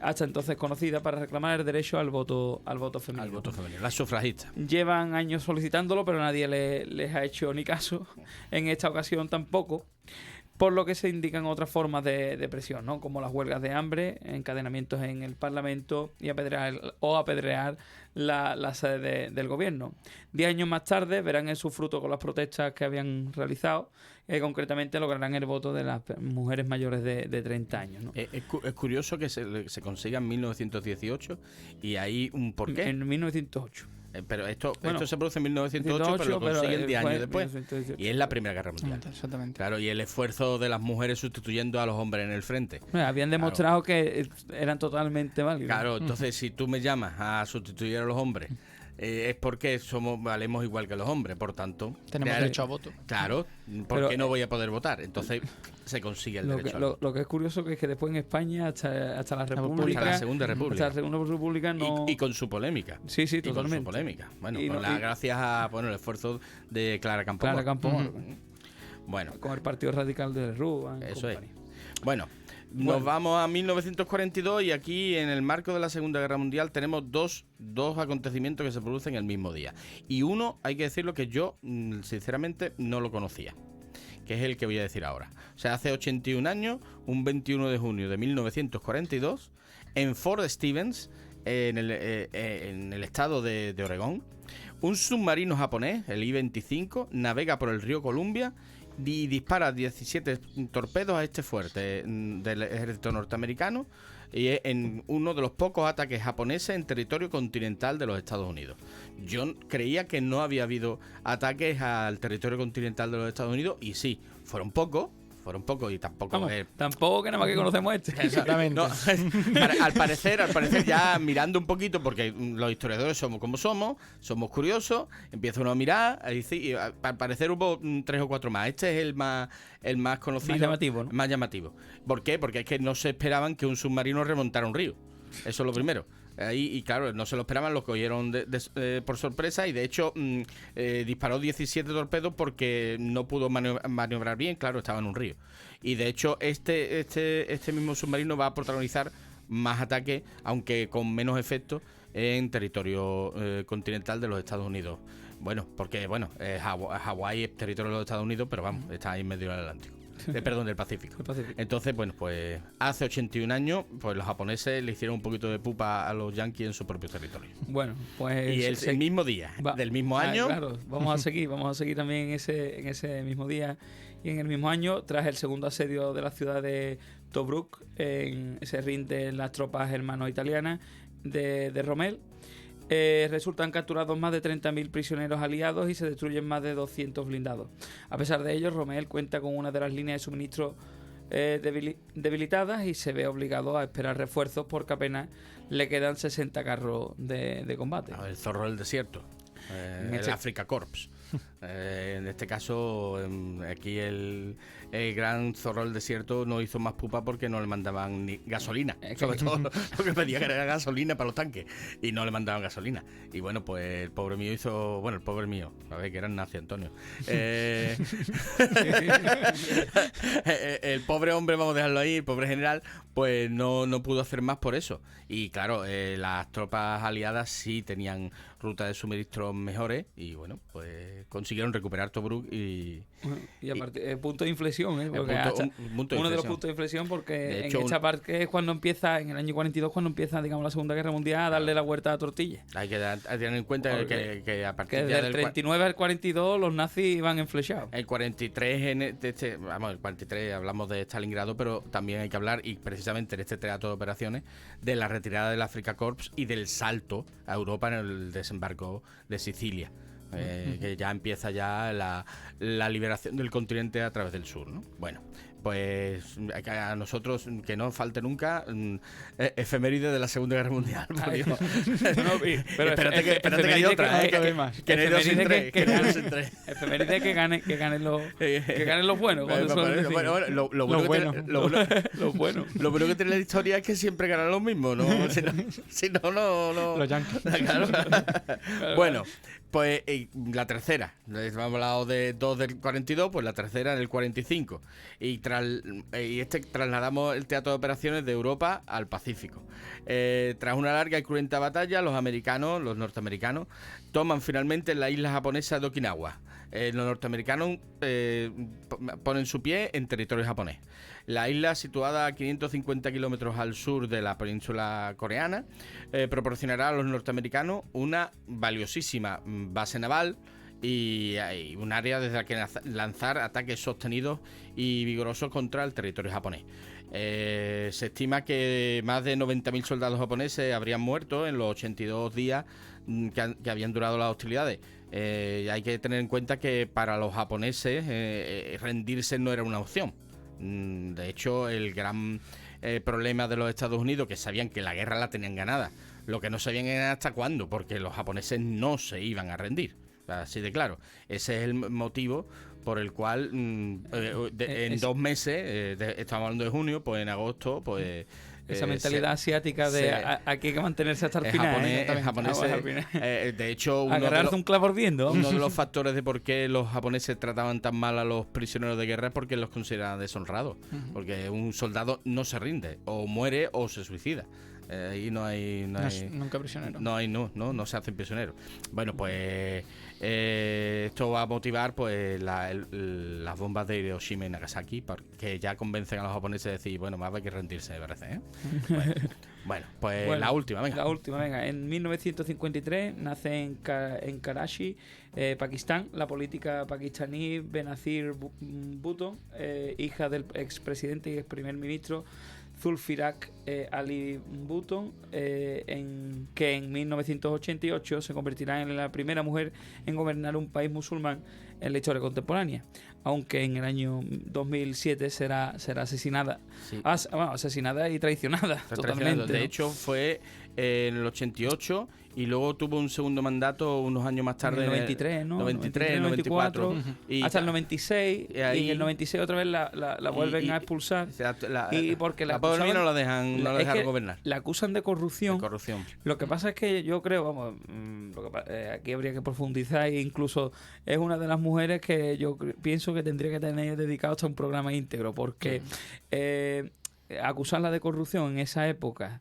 hasta entonces conocida para reclamar el derecho al voto femenino. Al voto femenino, las sufragistas. Llevan años solicitándolo, pero nadie les ha hecho ni caso. En esta ocasión tampoco. Por lo que se indican otras formas de presión, ¿no? Como las huelgas de hambre, encadenamientos en el Parlamento y apedrear la sede del gobierno. 10 años más tarde verán en su fruto con las protestas que habían realizado, concretamente lograrán el voto de las mujeres mayores de 30 años, ¿no? Es curioso que se consiga en 1918 y hay un porqué. En 1908. Pero esto se produce en 1908, pero lo consiguen 10 años después. Y es la Primera Guerra Mundial. Exactamente. Claro, y el esfuerzo de las mujeres sustituyendo a los hombres en el frente. Habían demostrado que eran totalmente válidos. Claro, entonces si tú me llamas a sustituir a los hombres, es porque valemos igual que los hombres, por tanto... Tenemos derecho a voto. Claro, ¿por qué no voy a poder votar? Entonces se consigue el derecho al voto. Lo que es curioso que es que después en España, hasta la República... Hasta la Segunda República. Hasta la Segunda República no... Y con su polémica. Sí, totalmente. Con su polémica. Bueno, gracias a el esfuerzo de Clara Campoamor. Clara Campoamor. Bueno. Con el Partido Radical de Rúa. Eso es. Bueno, nos vamos a 1942 y aquí en el marco de la Segunda Guerra Mundial tenemos dos acontecimientos que se producen el mismo día. Y uno, hay que decirlo, que yo sinceramente no lo conocía, que es el que voy a decir ahora. O sea, hace 81 años, un 21 de junio de 1942, en Fort Stevens, en el estado de Oregón, un submarino japonés, el I-25, navega por el río Columbia y dispara 17 torpedos a este fuerte del ejército norteamericano y en uno de los pocos ataques japoneses en territorio continental de los Estados Unidos. Yo creía que no había habido ataques al territorio continental de los Estados Unidos y sí, fueron pocos y tampoco... Vamos, tampoco que nada más que conocemos Exactamente. No, al parecer ya mirando un poquito, porque los historiadores somos como somos curiosos, empieza uno a mirar y al parecer hubo 3 o 4 más. Este es el más conocido. Más llamativo, ¿no? Más llamativo. ¿Por qué? Porque es que no se esperaban que un submarino remontara un río. Eso es lo primero. Y claro, no se lo esperaban, lo cogieron por sorpresa y de hecho disparó 17 torpedos porque no pudo maniobrar bien, claro, estaba en un río. Y de hecho este mismo submarino va a protagonizar más ataques, aunque con menos efectos, en territorio continental de los Estados Unidos. Bueno, porque Hawái es territorio de los Estados Unidos, pero vamos, está ahí en medio del Atlántico. Perdón, del Pacífico. Entonces, bueno, pues hace 81 años, pues los japoneses le hicieron un poquito de pupa a los yanquis en su propio territorio. Bueno, pues... Y el mismo día, del mismo año... Claro, vamos a seguir también en ese mismo día y en el mismo año, tras el segundo asedio de la ciudad de Tobruk, se rinden las tropas hermanos italianas de Rommel. Resultan capturados más de 30.000 prisioneros aliados y se destruyen más de 200 blindados. A pesar de ello, Rommel cuenta con una de las líneas de suministro debilitadas y se ve obligado a esperar refuerzos porque apenas le quedan 60 carros de combate. El zorro del desierto, el Africa Corps. En este caso, aquí el gran zorro del desierto no hizo más pupa porque no le mandaban ni gasolina. Sobre todo lo que pedía era gasolina para los tanques y no le mandaban gasolina. Y bueno, pues el pobre mío hizo... Bueno, el pobre mío, a ver, que era nazi Antonio. El pobre hombre, vamos a dejarlo ahí, el pobre general, pues no pudo hacer más por eso. Y claro, las tropas aliadas sí tenían rutas de suministros mejores y bueno, pues consiguieron recuperar Tobruk y aparte, punto de inflexión, porque uno de los puntos de inflexión, porque en esta parte es cuando empieza, en el año 42, cuando empieza, digamos, la Segunda Guerra Mundial, a darle la vuelta a la tortilla. Hay que tener en cuenta que a partir del 39 al 42 los nazis iban enflechados. El 43, el 43 hablamos de Stalingrado, pero también hay que hablar, y precisamente en este teatro de operaciones, de la retirada del Africa Corps y del salto a Europa en el desembarco de Sicilia. Que ya empieza ya la liberación del continente a través del sur, ¿no? Bueno, pues a nosotros que no falte nunca efeméride de la Segunda Guerra Mundial. Pero espérate que hay otra, que no hay dos sin tres. Efeméride que ganen los buenos. Lo bueno que tiene la historia es que siempre ganan los mismos, ¿no? Si no. Los yankees. Bueno, pues la tercera, hemos hablado de dos del 42, pues la tercera en el 45. Y trasladamos el teatro de operaciones de Europa al Pacífico. Tras una larga y cruenta batalla, los norteamericanos, toman finalmente la isla japonesa de Okinawa. Los norteamericanos ponen su pie en territorio japonés. La isla, situada a 550 kilómetros al sur de la península coreana, proporcionará a los norteamericanos una valiosísima base naval y un área desde la que lanzar ataques sostenidos y vigorosos contra el territorio japonés. Se estima que más de 90.000 soldados japoneses habrían muerto en los 82 días que habían durado las hostilidades. Hay que tener en cuenta que para los japoneses rendirse no era una opción. De hecho, el gran problema de los Estados Unidos, que sabían que la guerra la tenían ganada, lo que no sabían era hasta cuándo, porque los japoneses no se iban a rendir. Así de claro. Ese es el motivo por el cual en 2 meses, estamos hablando de junio, pues en agosto, pues... Esa mentalidad asiática de aquí hay que mantenerse hasta el final. El japonés, de hecho, agarrarse un clavo ardiendo. Uno de los factores de por qué los japoneses trataban tan mal a los prisioneros de guerra es porque los consideraban deshonrados. Porque un soldado no se rinde, o muere o se suicida. Ahí no hay nunca prisionero. No se hacen prisioneros. Bueno, pues esto va a motivar pues las bombas de Hiroshima y Nagasaki, porque ya convencen a los japoneses de decir, bueno, más hay que rendirse, me parece, ¿eh? Bueno, pues la última, venga. En 1953 nace en Karachi, Pakistán, la política pakistaní Benazir Bhutto, hija del expresidente y ex primer ministro Zulfikar Ali Bhutto, que en 1988 se convertirá en la primera mujer en gobernar un país musulmán en la historia contemporánea, aunque en el año 2007 será asesinada. Sí. Asesinada y traicionada totalmente. De hecho, fue en el 88 y luego tuvo un segundo mandato unos años más tarde. En el 93, ¿no? 93, 94. Hasta el 96. Y en el 96 otra vez la vuelven a expulsar. Y porque la pobre no la dejan gobernar. La acusan de corrupción. Lo que Sí. pasa es que yo creo, aquí habría que profundizar, e incluso es una de las mujeres que yo pienso que tendría que tener dedicado hasta un programa íntegro, porque acusarla de corrupción en esa época,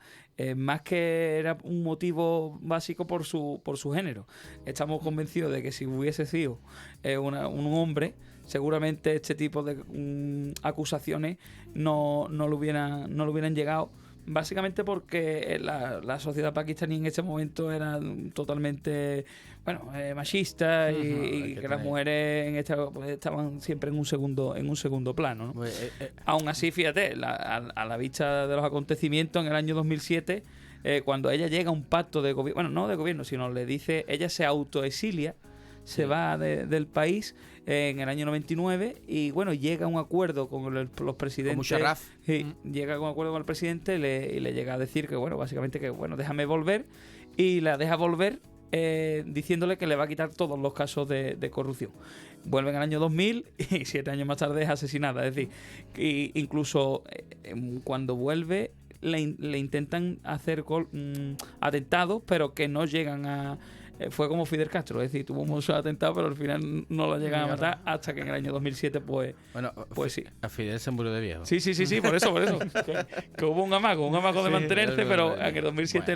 más que era un motivo básico por su género. Estamos convencidos de que si hubiese sido un hombre, seguramente este tipo de acusaciones no le hubieran llegado, básicamente porque la sociedad pakistaní en ese momento era totalmente machista y que las mujeres estaban siempre en un segundo plano, ¿no? Aún así, fíjate, a la vista de los acontecimientos, en el año 2007, cuando ella llega a un pacto de gobierno, no de gobierno, sino le dice, ella se autoexilia se va del país en el año 99 y bueno, llega a un acuerdo con los presidentes. Con Musharraf. Sí, llega a un acuerdo con el presidente y le llega a decir que bueno, básicamente que bueno, déjame volver, y la deja volver diciéndole que le va a quitar todos los casos de corrupción. Vuelve en el año 2000 y 7 años más tarde es asesinada. Es decir, que incluso cuando vuelve le intentan hacer atentados, pero que no llegan a... fue como Fidel Castro, es decir, tuvo muchos atentados, pero al final no lo llegan a matar, hasta que en el año 2007 pues sí. A Fidel se murió de viejo. Sí, por eso. que hubo un amago de mantenerse, pero en el 2007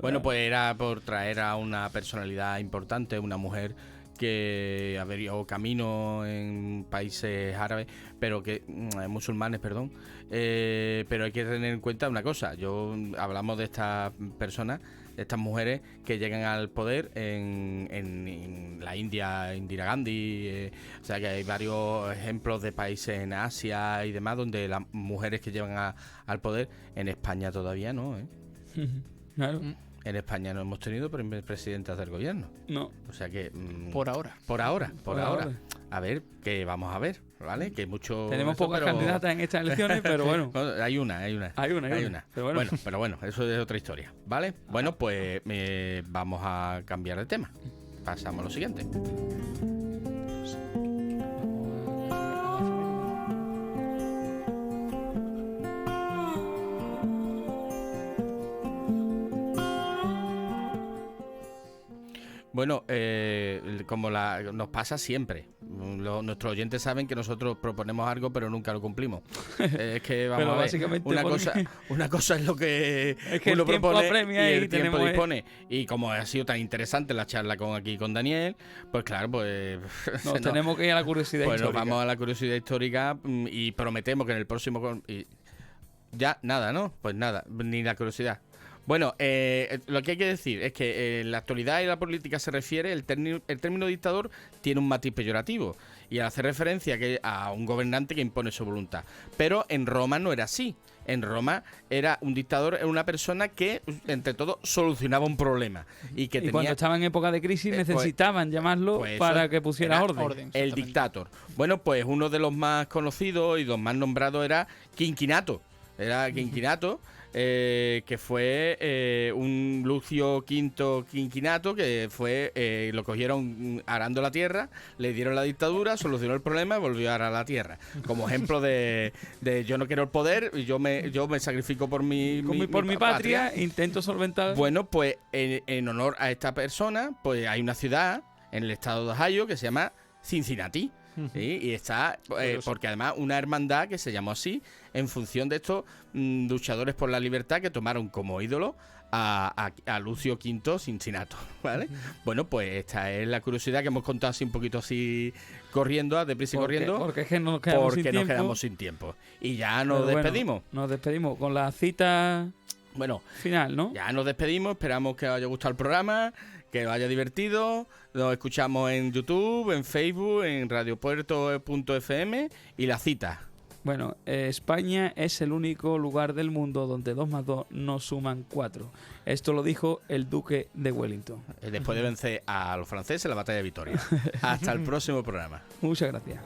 bueno, pues era por traer a una personalidad importante, una mujer que abrió camino en países árabes, pero que musulmanes, perdón, pero hay que tener en cuenta una cosa. Hablamos de estas personas, de estas mujeres que llegan al poder en la India, Indira Gandhi, o sea que hay varios ejemplos de países en Asia y demás donde las mujeres que llegan al poder. En España todavía no, Claro. En España no hemos tenido presidentas del gobierno. No. O sea que... Por ahora. Por ahora. A ver, que vamos a ver, ¿vale? Que mucho... Tenemos pocas candidatas en estas elecciones, pero bueno. Hay una. Pero bueno, eso es otra historia, ¿vale? Bueno, pues vamos a cambiar de tema. Pasamos a lo siguiente. Bueno, como nos pasa siempre. Nuestros oyentes saben que nosotros proponemos algo, pero nunca lo cumplimos. Es que vamos a ver, básicamente una cosa es lo que es que uno el tiempo propone apremia y el y tiempo tenemos dispone. Y como ha sido tan interesante la charla con Daniel, pues claro, pues tenemos que ir a la curiosidad pues histórica. Nos vamos a la curiosidad histórica y prometemos que en el próximo... ya, nada, ¿no? Pues nada, ni la curiosidad. Bueno, lo que hay que decir es que en la actualidad y la política se refiere, el término dictador tiene un matiz peyorativo y hace referencia a un gobernante que impone su voluntad. Pero en Roma no era así. En Roma era un dictador, era una persona que, entre todo, solucionaba un problema. Y cuando estaba en época de crisis necesitaban llamarlo para que pusiera orden. El dictator. Bueno, pues uno de los más conocidos y los más nombrados era Quinquinato. Que fue un Lucio V Quinquinato, que fue lo cogieron arando la tierra, le dieron la dictadura, solucionó el problema y volvió a arar la tierra. Como ejemplo de yo no quiero el poder, yo me sacrifico por mi patria, intento solventar. Bueno, pues en honor a esta persona, pues hay una ciudad en el estado de Ohio que se llama Cincinnati. ¿Sí? Y está, porque además una hermandad que se llamó así en función de estos luchadores por la libertad que tomaron como ídolo a Lucio V Cincinnato, ¿vale? Bueno, pues esta es la curiosidad que hemos contado así un poquito así corriendo, deprisa y corriendo. Porque es que nos quedamos sin tiempo. Y ya nos despedimos. Nos despedimos con la cita final, ¿no? Ya nos despedimos, esperamos que os haya gustado el programa, que os haya divertido. Nos escuchamos en YouTube, en Facebook, en radiopuerto.fm y la cita. Bueno, España es el único lugar del mundo donde 2 más 2 no suman 4. Esto lo dijo el duque de Wellington. Después de vencer a los franceses en la batalla de Vitoria. Hasta el próximo programa. Muchas gracias.